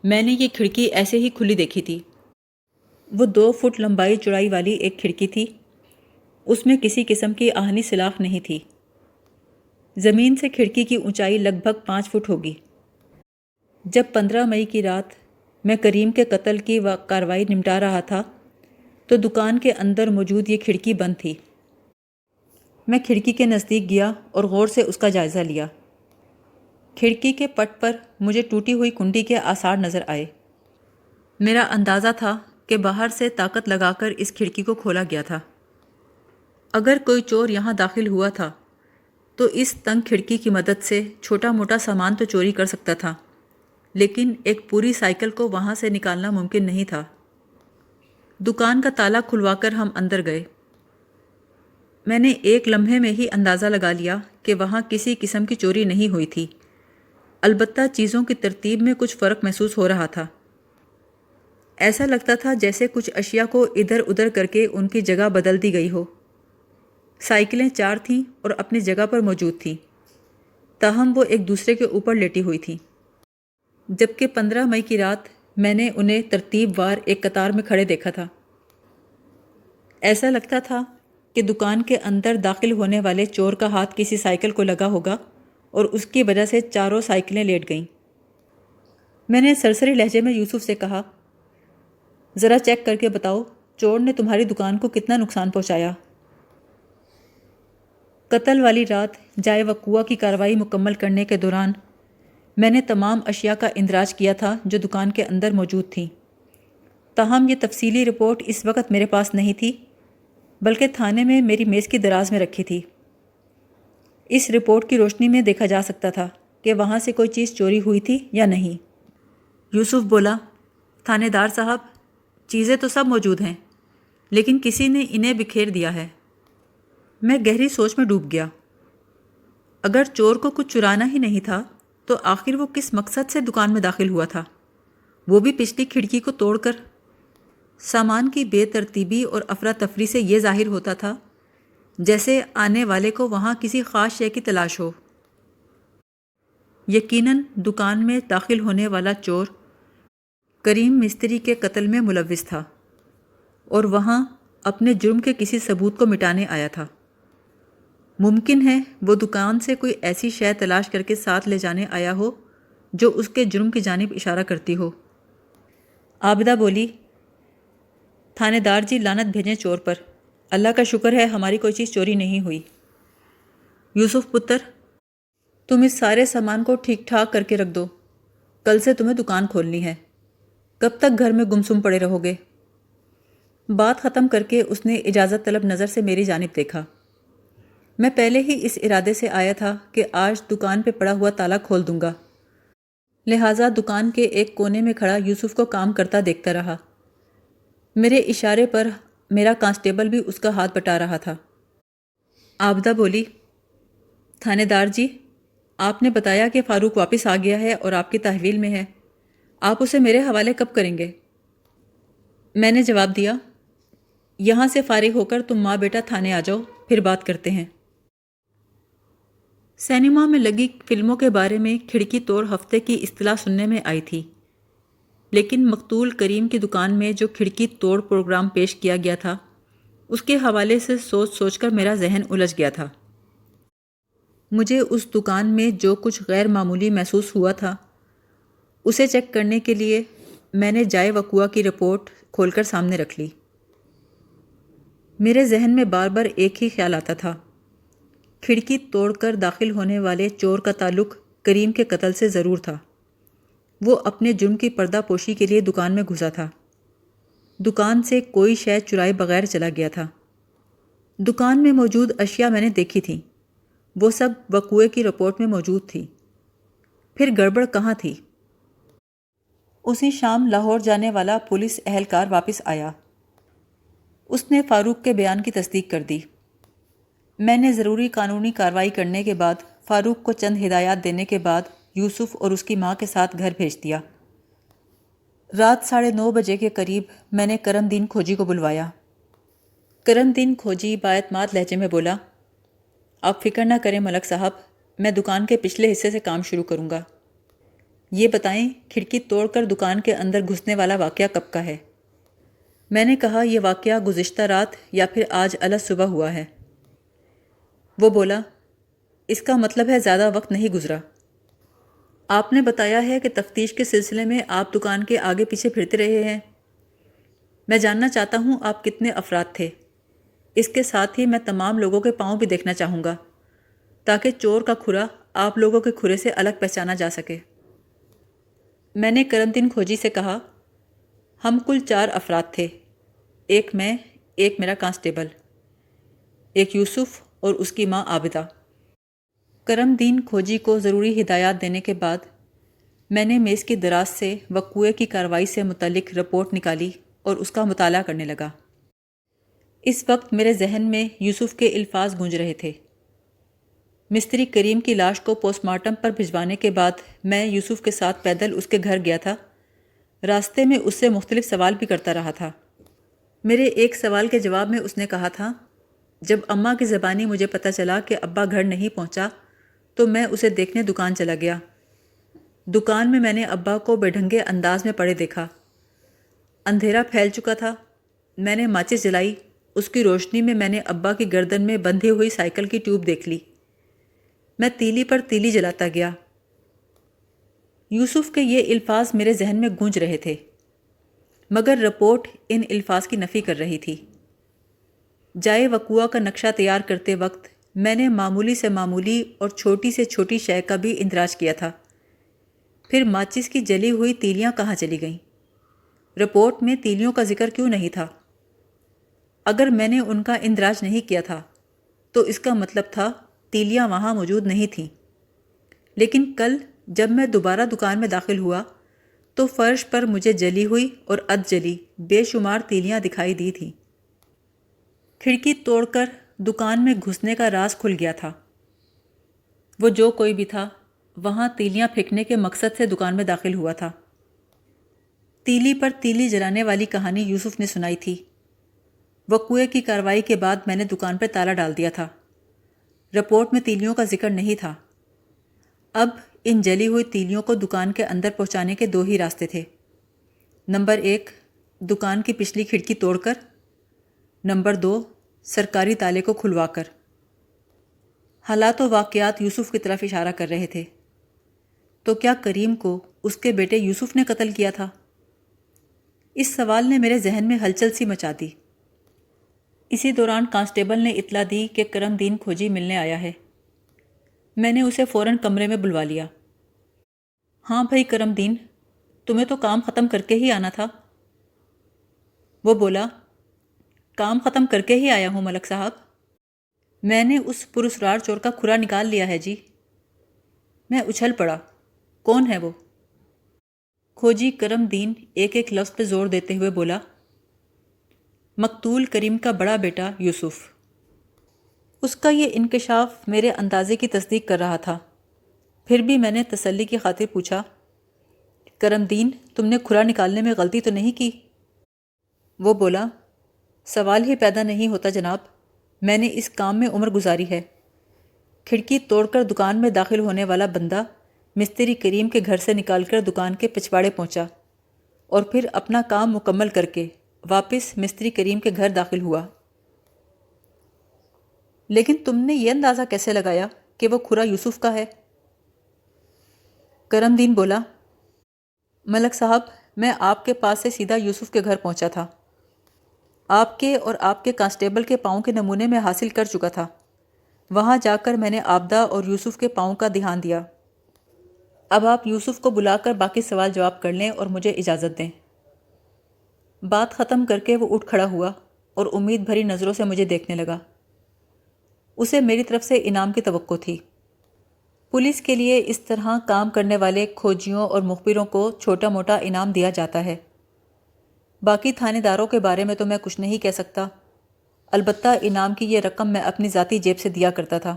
میں نے یہ کھڑکی ایسے ہی کھلی دیکھی تھی۔ وہ 2 فٹ لمبائی چوڑائی والی ایک کھڑکی تھی، اس میں کسی قسم کی آہنی سلاخ نہیں تھی۔ زمین سے کھڑکی کی اونچائی لگ بھگ 5 فٹ ہوگی۔ جب 15 مئی کی رات میں کریم کے قتل کی کارروائی نمٹا رہا تھا تو دکان کے اندر موجود یہ کھڑکی بند تھی۔ میں کھڑکی کے نزدیک گیا اور غور سے اس کا جائزہ لیا۔ کھڑکی کے پٹ پر مجھے ٹوٹی ہوئی کنڈی کے آثار نظر آئے۔ میرا اندازہ تھا کہ باہر سے طاقت لگا کر اس کھڑکی کو کھولا گیا تھا۔ اگر کوئی چور یہاں داخل ہوا تھا تو اس تنگ کھڑکی کی مدد سے چھوٹا موٹا سامان تو چوری کر سکتا تھا، لیکن ایک پوری سائیکل کو وہاں سے نکالنا ممکن نہیں تھا۔ دکان کا تالا کھلوا کر ہم اندر گئے۔ میں نے ایک لمحے میں ہی اندازہ لگا لیا کہ وہاں کسی قسم کی چوری نہیں ہوئی تھی، البتہ چیزوں کی ترتیب میں کچھ فرق محسوس ہو رہا تھا۔ ایسا لگتا تھا جیسے کچھ اشیاء کو ادھر ادھر کر کے ان کی جگہ بدل دی گئی ہو۔ سائیکلیں 4 تھیں اور اپنی جگہ پر موجود تھیں، تاہم وہ ایک دوسرے کے اوپر لیٹی ہوئی تھیں، جبکہ 15 مئی کی رات میں نے انہیں ترتیب وار ایک قطار میں کھڑے دیکھا تھا۔ ایسا لگتا تھا کہ دکان کے اندر داخل ہونے والے چور کا ہاتھ کسی سائیکل کو لگا ہوگا اور اس کی وجہ سے چاروں سائیکلیں لیٹ گئیں۔ میں نے سرسری لہجے میں یوسف سے کہا، ذرا چیک کر کے بتاؤ چور نے تمہاری دکان کو کتنا نقصان پہنچایا؟ قتل والی رات جائے وقوع کی کارروائی مکمل کرنے کے دوران میں نے تمام اشیاء کا اندراج کیا تھا جو دکان کے اندر موجود تھیں، تاہم یہ تفصیلی رپورٹ اس وقت میرے پاس نہیں تھی، بلکہ تھانے میں میری میز کی دراز میں رکھی تھی۔ اس رپورٹ کی روشنی میں دیکھا جا سکتا تھا کہ وہاں سے کوئی چیز چوری ہوئی تھی یا نہیں۔ یوسف بولا، تھانے دار صاحب، چیزیں تو سب موجود ہیں، لیکن کسی نے انہیں بکھیر دیا ہے۔ میں گہری سوچ میں ڈوب گیا۔ اگر چور کو کچھ چرانا ہی نہیں تھا تو آخر وہ کس مقصد سے دکان میں داخل ہوا تھا، وہ بھی پچھلی کھڑکی کو توڑ کر؟ سامان کی بے ترتیبی اور افراتفری سے یہ ظاہر ہوتا تھا جیسے آنے والے کو وہاں کسی خاص شے کی تلاش ہو۔ یقیناً دکان میں داخل ہونے والا چور کریم مستری کے قتل میں ملوث تھا اور وہاں اپنے جرم کے کسی ثبوت کو مٹانے آیا تھا۔ ممکن ہے وہ دکان سے کوئی ایسی شے تلاش کر کے ساتھ لے جانے آیا ہو جو اس کے جرم کی جانب اشارہ کرتی ہو۔ عابدہ بولی، تھانے دار جی لعنت بھیجیں چور پر، اللہ کا شکر ہے ہماری کوئی چیز چوری نہیں ہوئی۔ یوسف پتر، تم اس سارے سامان کو ٹھیک ٹھاک کر کے رکھ دو، کل سے تمہیں دکان کھولنی ہے، کب تک گھر میں گمسم پڑے رہو گے؟ بات ختم کر کے اس نے اجازت طلب نظر سے میری جانب دیکھا۔ میں پہلے ہی اس ارادے سے آیا تھا کہ آج دکان پہ پڑا ہوا تالا کھول دوں گا، لہٰذا دکان کے ایک کونے میں کھڑا یوسف کو کام کرتا دیکھتا رہا۔ میرے اشارے پر میرا کانسٹیبل بھی اس کا ہاتھ بٹا رہا تھا۔ عابدہ بولی، تھانے دار جی، آپ نے بتایا کہ فاروق واپس آ گیا ہے اور آپ کی تحویل میں ہے، آپ اسے میرے حوالے کب کریں گے؟ میں نے جواب دیا، یہاں سے فارغ ہو کر تم ماں بیٹا تھانے آ جاؤ، پھر بات کرتے ہیں۔ سینما میں لگی فلموں کے بارے میں کھڑکی توڑ ہفتے کی اصطلاح سننے میں آئی تھی، لیکن مقتول کریم کی دکان میں جو کھڑکی توڑ پروگرام پیش کیا گیا تھا اس کے حوالے سے سوچ سوچ کر میرا ذہن الجھ گیا تھا۔ مجھے اس دکان میں جو کچھ غیر معمولی محسوس ہوا تھا اسے چیک کرنے کے لیے میں نے جائے وقوعہ کی رپورٹ کھول کر سامنے رکھ لی۔ میرے ذہن میں بار بار ایک ہی خیال آتا تھا، کھڑکی توڑ کر داخل ہونے والے چور کا تعلق کریم کے قتل سے ضرور تھا۔ وہ اپنے جرم کی پردہ پوشی کے لیے دکان میں گھسا تھا۔ دکان سے کوئی شے چرائے بغیر چلا گیا تھا۔ دکان میں موجود اشیاء میں نے دیکھی تھیں، وہ سب وقوعے کی رپورٹ میں موجود تھی۔ پھر گڑبڑ کہاں تھی؟ اسی شام لاہور جانے والا پولیس اہلکار واپس آیا۔ اس نے فاروق کے بیان کی تصدیق کر دی۔ میں نے ضروری قانونی کارروائی کرنے کے بعد فاروق کو چند ہدایات دینے کے بعد یوسف اور اس کی ماں کے ساتھ گھر بھیج دیا۔ رات 9:30 بجے کے قریب میں نے کرم دین کھوجی کو بلوایا۔ کرم دین کھوجی بااعتماد لہجے میں بولا، آپ فکر نہ کریں ملک صاحب، میں دکان کے پچھلے حصے سے کام شروع کروں گا۔ یہ بتائیں کھڑکی توڑ کر دکان کے اندر گھسنے والا واقعہ کب کا ہے؟ میں نے کہا یہ واقعہ گزشتہ رات یا پھر آج الگ صبح ہوا ہے۔ وہ بولا، اس کا مطلب ہے زیادہ وقت نہیں گزرا۔ آپ نے بتایا ہے کہ تفتیش کے سلسلے میں آپ دکان کے آگے پیچھے پھرتے رہے ہیں۔ میں جاننا چاہتا ہوں آپ کتنے افراد تھے۔ اس کے ساتھ ہی میں تمام لوگوں کے پاؤں بھی دیکھنا چاہوں گا تاکہ چور کا کھرا آپ لوگوں کے کھرے سے الگ پہچانا جا سکے۔ میں نے کرم دین کھوجی سے کہا، ہم کل 4 افراد تھے، ایک میں، ایک میرا کانسٹیبل، ایک یوسف اور اس کی ماں عابدہ۔ کرم دین کھوجی کو ضروری ہدایات دینے کے بعد میں نے میز کی دراز سے وقوعے کی کارروائی سے متعلق رپورٹ نکالی اور اس کا مطالعہ کرنے لگا۔ اس وقت میرے ذہن میں یوسف کے الفاظ گونج رہے تھے۔ مستری کریم کی لاش کو پوسٹ مارٹم پر بھجوانے کے بعد میں یوسف کے ساتھ پیدل اس کے گھر گیا تھا۔ راستے میں اس سے مختلف سوال بھی کرتا رہا تھا۔ میرے ایک سوال کے جواب میں اس نے کہا تھا، جب اماں کی زبانی مجھے پتہ چلا کہ ابا گھر نہیں پہنچا تو میں اسے دیکھنے دکان چلا گیا۔ دکان میں نے ابا کو بے ڈھنگے انداز میں پڑے دیکھا۔ اندھیرا پھیل چکا تھا۔ میں نے ماچس جلائی۔ اس کی روشنی میں نے ابا کی گردن میں بندھی ہوئی سائیکل کی ٹیوب دیکھ لی۔ میں تیلی پر تیلی جلاتا گیا۔ یوسف کے یہ الفاظ میرے ذہن میں گونج رہے تھے، مگر رپورٹ ان الفاظ کی نفی کر رہی تھی۔ جائے وقوعہ کا نقشہ تیار کرتے وقت میں نے معمولی سے معمولی اور چھوٹی سے چھوٹی شے کا بھی اندراج کیا تھا۔ پھر ماچس کی جلی ہوئی تیلیاں کہاں چلی گئیں؟ رپورٹ میں تیلیوں کا ذکر کیوں نہیں تھا؟ اگر میں نے ان کا اندراج نہیں کیا تھا تو اس کا مطلب تھا تیلیاں وہاں موجود نہیں تھیں۔ لیکن کل جب میں دوبارہ دکان میں داخل ہوا تو فرش پر مجھے جلی ہوئی اور ادھ جلی بے شمار تیلیاں دکھائی دی تھیں۔ کھڑکی توڑ کر دکان میں گھسنے کا راز کھل گیا تھا۔ وہ جو کوئی بھی تھا وہاں تیلیاں پھینکنے کے مقصد سے دکان میں داخل ہوا تھا۔ تیلی پر تیلی جلانے والی کہانی یوسف نے سنائی تھی۔ وقوعے کی کارروائی کے بعد میں نے دکان پر تالا ڈال دیا تھا۔ رپورٹ میں تیلیوں کا ذکر نہیں تھا۔ اب ان جلی ہوئی تیلیوں کو دکان کے اندر پہنچانے کے 2 ہی راستے تھے۔ نمبر 1، دکان کی پچھلی کھڑکی توڑ کر۔ نمبر 2، سرکاری تالے کو کھلوا کر۔ حالات و واقعات یوسف کی طرف اشارہ کر رہے تھے۔ تو کیا کریم کو اس کے بیٹے یوسف نے قتل کیا تھا؟ اس سوال نے میرے ذہن میں ہلچل سی مچا دی۔ اسی دوران کانسٹیبل نے اطلاع دی کہ کرم دین کھوجی ملنے آیا ہے۔ میں نے اسے فوراً کمرے میں بلوا لیا۔ ہاں بھائی کرم دین، تمہیں تو کام ختم کر کے ہی آنا تھا۔ وہ بولا، کام ختم کر کے ہی آیا ہوں ملک صاحب۔ میں نے اس پراسرار چور کا کھرا نکال لیا ہے جی۔ میں اچھل پڑا، کون ہے وہ؟ کھوجی کرم دین ایک ایک لفظ پہ زور دیتے ہوئے بولا، مقتول کریم کا بڑا بیٹا یوسف۔ اس کا یہ انکشاف میرے اندازے کی تصدیق کر رہا تھا۔ پھر بھی میں نے تسلی کی خاطر پوچھا، کرم دین تم نے کھرا نکالنے میں غلطی تو نہیں کی؟ وہ بولا، سوال ہی پیدا نہیں ہوتا جناب، میں نے اس کام میں عمر گزاری ہے۔ کھڑکی توڑ کر دکان میں داخل ہونے والا بندہ مستری کریم کے گھر سے نکال کر دکان کے پچھواڑے پہنچا۔ اور پھر اپنا کام مکمل کر کے واپس مستری کریم کے گھر داخل ہوا۔ لیکن تم نے یہ اندازہ کیسے لگایا کہ وہ کھرا یوسف کا ہے؟ کرم دین بولا، ملک صاحب، میں آپ کے پاس سے سیدھا یوسف کے گھر پہنچا تھا۔ آپ کے اور آپ کے کانسٹیبل کے پاؤں کے نمونے میں حاصل کر چکا تھا۔ وہاں جا کر میں نے آبدہ اور یوسف کے پاؤں کا دھیان دیا۔ اب آپ یوسف کو بلا کر باقی سوال جواب کر لیں اور مجھے اجازت دیں۔ بات ختم کر کے وہ اٹھ کھڑا ہوا اور امید بھری نظروں سے مجھے دیکھنے لگا۔ اسے میری طرف سے انعام کی توقع تھی۔ پولیس کے لیے اس طرح کام کرنے والے کھوجیوں اور مخبروں کو چھوٹا موٹا انعام دیا جاتا ہے۔ باقی تھانے داروں کے بارے میں تو میں کچھ نہیں کہہ سکتا، البتہ انعام کی یہ رقم میں اپنی ذاتی جیب سے دیا کرتا تھا۔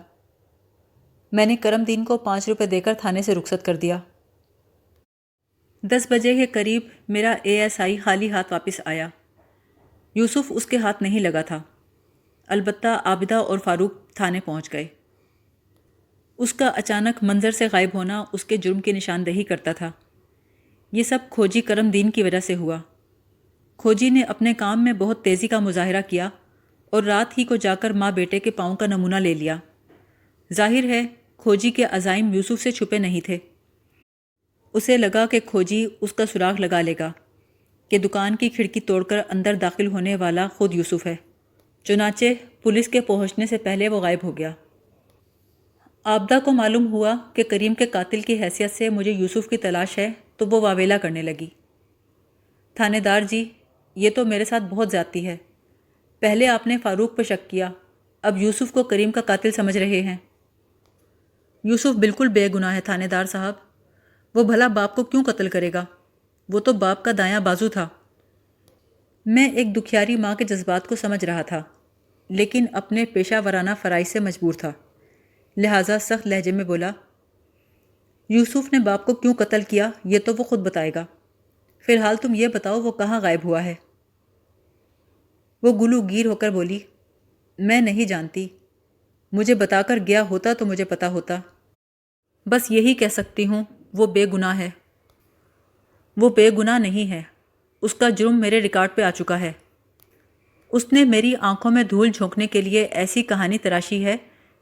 میں نے کرم دین کو 5 روپے دے کر تھانے سے رخصت کر دیا۔ 10 بجے کے قریب میرا ASI خالی ہاتھ واپس آیا۔ یوسف اس کے ہاتھ نہیں لگا تھا، البتہ عابدہ اور فاروق تھانے پہنچ گئے۔ اس کا اچانک منظر سے غائب ہونا اس کے جرم کی نشاندہی کرتا تھا۔ یہ سب کھوجی کرم دین کی وجہ سے ہوا۔ کھوجی نے اپنے کام میں بہت تیزی کا مظاہرہ کیا اور رات ہی کو جا کر ماں بیٹے کے پاؤں کا نمونہ لے لیا۔ ظاہر ہے کھوجی کے عزائم یوسف سے چھپے نہیں تھے۔ اسے لگا کہ کھوجی اس کا سراغ لگا لے گا کہ دکان کی کھڑکی توڑ کر اندر داخل ہونے والا خود یوسف ہے۔ چنانچہ پولیس کے پہنچنے سے پہلے وہ غائب ہو گیا۔ عابدہ کو معلوم ہوا کہ کریم کے قاتل کی حیثیت سے مجھے یوسف کی تلاش ہے تو وہ واویلا کرنے لگی۔ تھانے دار جی، یہ تو میرے ساتھ بہت زیادتی ہے۔ پہلے آپ نے فاروق پہ شک کیا، اب یوسف کو کریم کا قاتل سمجھ رہے ہیں۔ یوسف بالکل بے گناہ ہے تھانے دار صاحب، وہ بھلا باپ کو کیوں قتل کرے گا؟ وہ تو باپ کا دایاں بازو تھا۔ میں ایک دکھیاری ماں کے جذبات کو سمجھ رہا تھا، لیکن اپنے پیشہ ورانہ فرائض سے مجبور تھا، لہٰذا سخت لہجے میں بولا، یوسف نے باپ کو کیوں قتل کیا یہ تو وہ خود بتائے گا، فی الحال تم یہ بتاؤ وہ کہاں غائب ہوا ہے؟ وہ گلو گیر ہو کر بولی، میں نہیں جانتی، مجھے بتا کر گیا ہوتا تو مجھے پتا ہوتا۔ بس یہی کہہ سکتی ہوں، وہ بے گناہ ہے۔ وہ بے گناہ نہیں ہے، اس کا جرم میرے ریکارڈ پہ آ چکا ہے۔ اس نے میری آنکھوں میں دھول جھونکنے کے لیے ایسی کہانی تراشی ہے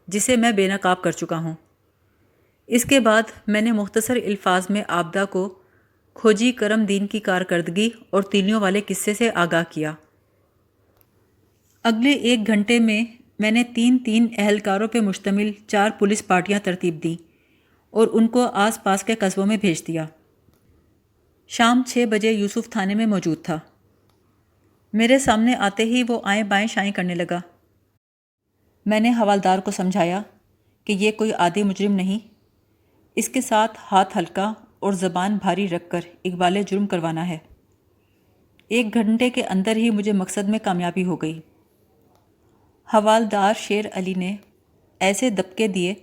جسے میں بے نقاب کر چکا ہوں۔ اس کے بعد میں نے مختصر الفاظ میں عابدہ کو کھوجی کرم دین کی کارکردگی اور تیلیوں والے قصے سے آگاہ کیا۔ اگلے 1 گھنٹے میں نے 3 اہلکاروں پہ مشتمل 4 پولیس پارٹیاں ترتیب دیں اور ان کو آس پاس کے قصبوں میں بھیج دیا۔ شام 6 بجے یوسف تھانے میں موجود تھا۔ میرے سامنے آتے ہی وہ آئیں بائیں شائیں کرنے لگا۔ میں نے حوالدار کو سمجھایا کہ یہ کوئی عادی مجرم نہیں، اس کے ساتھ ہاتھ ہلکا اور زبان بھاری رکھ کر اقبال جرم کروانا ہے۔ 1 گھنٹے کے اندر ہی مجھے مقصد میں کامیابی ہو گئی۔ حوالدار شیر علی نے ایسے دبکے دیے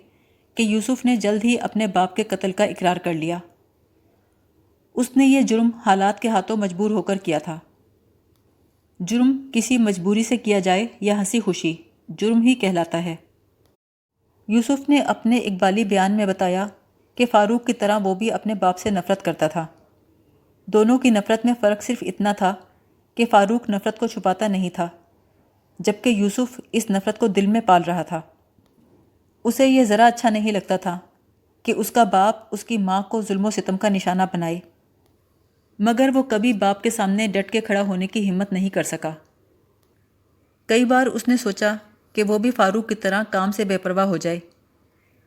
کہ یوسف نے جلد ہی اپنے باپ کے قتل کا اقرار کر لیا۔ اس نے یہ جرم حالات کے ہاتھوں مجبور ہو کر کیا تھا۔ جرم کسی مجبوری سے کیا جائے یا ہنسی خوشی، جرم ہی کہلاتا ہے۔ یوسف نے اپنے اقبالی بیان میں بتایا کہ فاروق کی طرح وہ بھی اپنے باپ سے نفرت کرتا تھا۔ دونوں کی نفرت میں فرق صرف اتنا تھا کہ فاروق نفرت کو چھپاتا نہیں تھا، جبکہ یوسف اس نفرت کو دل میں پال رہا تھا۔ اسے یہ ذرا اچھا نہیں لگتا تھا کہ اس کا باپ اس کی ماں کو ظلم و ستم کا نشانہ بنائے، مگر وہ کبھی باپ کے سامنے ڈٹ کے کھڑا ہونے کی ہمت نہیں کر سکا۔ کئی بار اس نے سوچا کہ وہ بھی فاروق کی طرح کام سے بے پرواہ ہو جائے،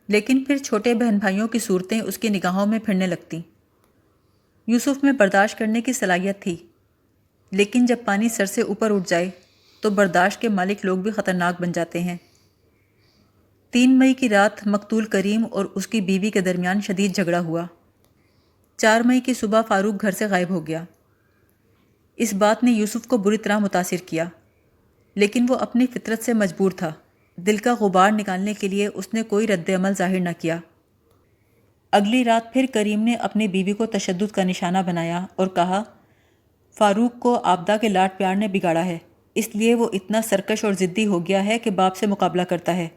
لیکن پھر چھوٹے بہن بھائیوں کی صورتیں اس کی نگاہوں میں پھرنے لگتیں۔ یوسف میں برداشت کرنے کی صلاحیت تھی، لیکن جب پانی سر سے اوپر اٹھ جائے تو برداشت کے مالک لوگ بھی خطرناک بن جاتے ہیں۔ 3 مئی کی رات مقتول کریم اور اس کی بیوی کے درمیان شدید جھگڑا ہوا۔ 4 مئی کی صبح فاروق گھر سے غائب ہو گیا۔ اس بات نے یوسف کو بری طرح متاثر کیا، لیکن وہ اپنی فطرت سے مجبور تھا۔ دل کا غبار نکالنے کے لیے اس نے کوئی رد عمل ظاہر نہ کیا۔ اگلی رات پھر کریم نے اپنی بیوی کو تشدد کا نشانہ بنایا اور کہا، فاروق کو عابدہ کے لاڈ پیار نے بگاڑا ہے، اس لیے وہ اتنا سرکش اور ضدی ہو گیا ہے کہ باپ سے مقابلہ کرتا ہے۔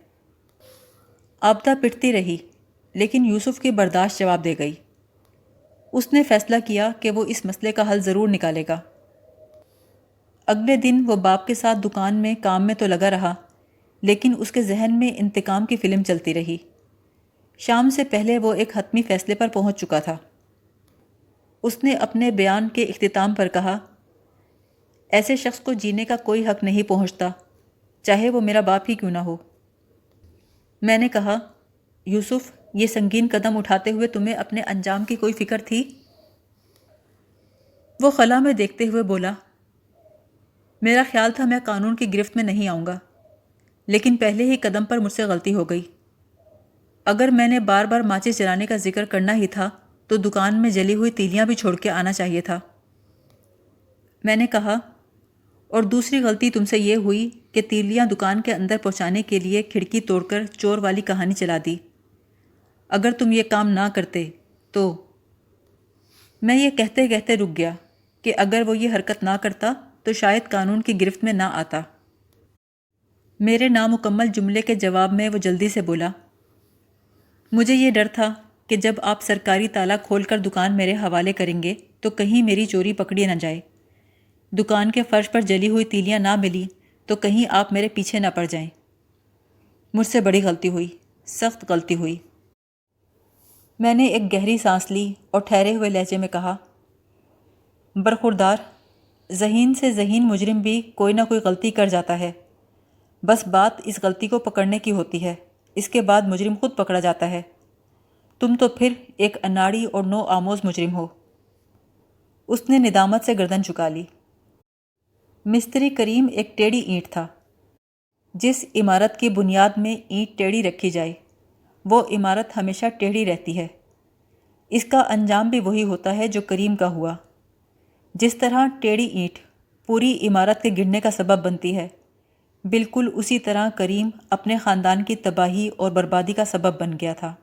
عابدہ پٹتی رہی، لیکن یوسف کی برداشت جواب دے گئی۔ اس نے فیصلہ کیا کہ وہ اس مسئلے کا حل ضرور نکالے گا۔ اگلے دن وہ باپ کے ساتھ دکان میں کام میں تو لگا رہا، لیکن اس کے ذہن میں انتقام کی فلم چلتی رہی۔ شام سے پہلے وہ ایک حتمی فیصلے پر پہنچ چکا تھا۔ اس نے اپنے بیان کے اختتام پر کہا، ایسے شخص کو جینے کا کوئی حق نہیں پہنچتا، چاہے وہ میرا باپ ہی کیوں نہ ہو۔ میں نے کہا، یوسف، یہ سنگین قدم اٹھاتے ہوئے تمہیں اپنے انجام کی کوئی فکر تھی؟ وہ خلا میں دیکھتے ہوئے بولا، میرا خیال تھا میں قانون کی گرفت میں نہیں آؤں گا، لیکن پہلے ہی قدم پر مجھ سے غلطی ہو گئی۔ اگر میں نے بار بار ماچس جلانے کا ذکر کرنا ہی تھا تو دکان میں جلی ہوئی تیلیاں بھی چھوڑ کے آنا چاہیے تھا۔ میں نے کہا، اور دوسری غلطی تم سے یہ ہوئی کہ تیلیاں دکان کے اندر پہنچانے کے لیے کھڑکی توڑ کر چور والی کہانی چلا دی۔ اگر تم یہ کام نہ کرتے تو… میں یہ کہتے کہتے رک گیا کہ اگر وہ یہ حرکت نہ کرتا تو شاید قانون کی گرفت میں نہ آتا۔ میرے نامکمل جملے کے جواب میں وہ جلدی سے بولا، مجھے یہ ڈر تھا کہ جب آپ سرکاری تالا کھول کر دکان میرے حوالے کریں گے تو کہیں میری چوری پکڑی نہ جائے۔ دکان کے فرش پر جلی ہوئی تیلیاں نہ ملی تو کہیں آپ میرے پیچھے نہ پڑ جائیں۔ مجھ سے بڑی غلطی ہوئی، سخت غلطی ہوئی۔ میں نے ایک گہری سانس لی اور ٹھہرے ہوئے لہجے میں کہا، برخوردار، ذہین سے ذہین مجرم بھی کوئی نہ کوئی غلطی کر جاتا ہے، بس بات اس غلطی کو پکڑنے کی ہوتی ہے، اس کے بعد مجرم خود پکڑا جاتا ہے۔ تم تو پھر ایک اناڑی اور نو آموز مجرم ہو۔ اس نے ندامت سے گردن جھکا لی۔ مستری کریم ایک ٹیڑھی اینٹ تھا۔ جس عمارت کی بنیاد میں اینٹ ٹیڑھی رکھی جائے وہ عمارت ہمیشہ ٹیڑھی رہتی ہے۔ اس کا انجام بھی وہی ہوتا ہے جو کریم کا ہوا۔ جس طرح ٹیڑھی اینٹ پوری عمارت کے گرنے کا سبب بنتی ہے، بالکل اسی طرح کریم اپنے خاندان کی تباہی اور بربادی کا سبب بن گیا تھا۔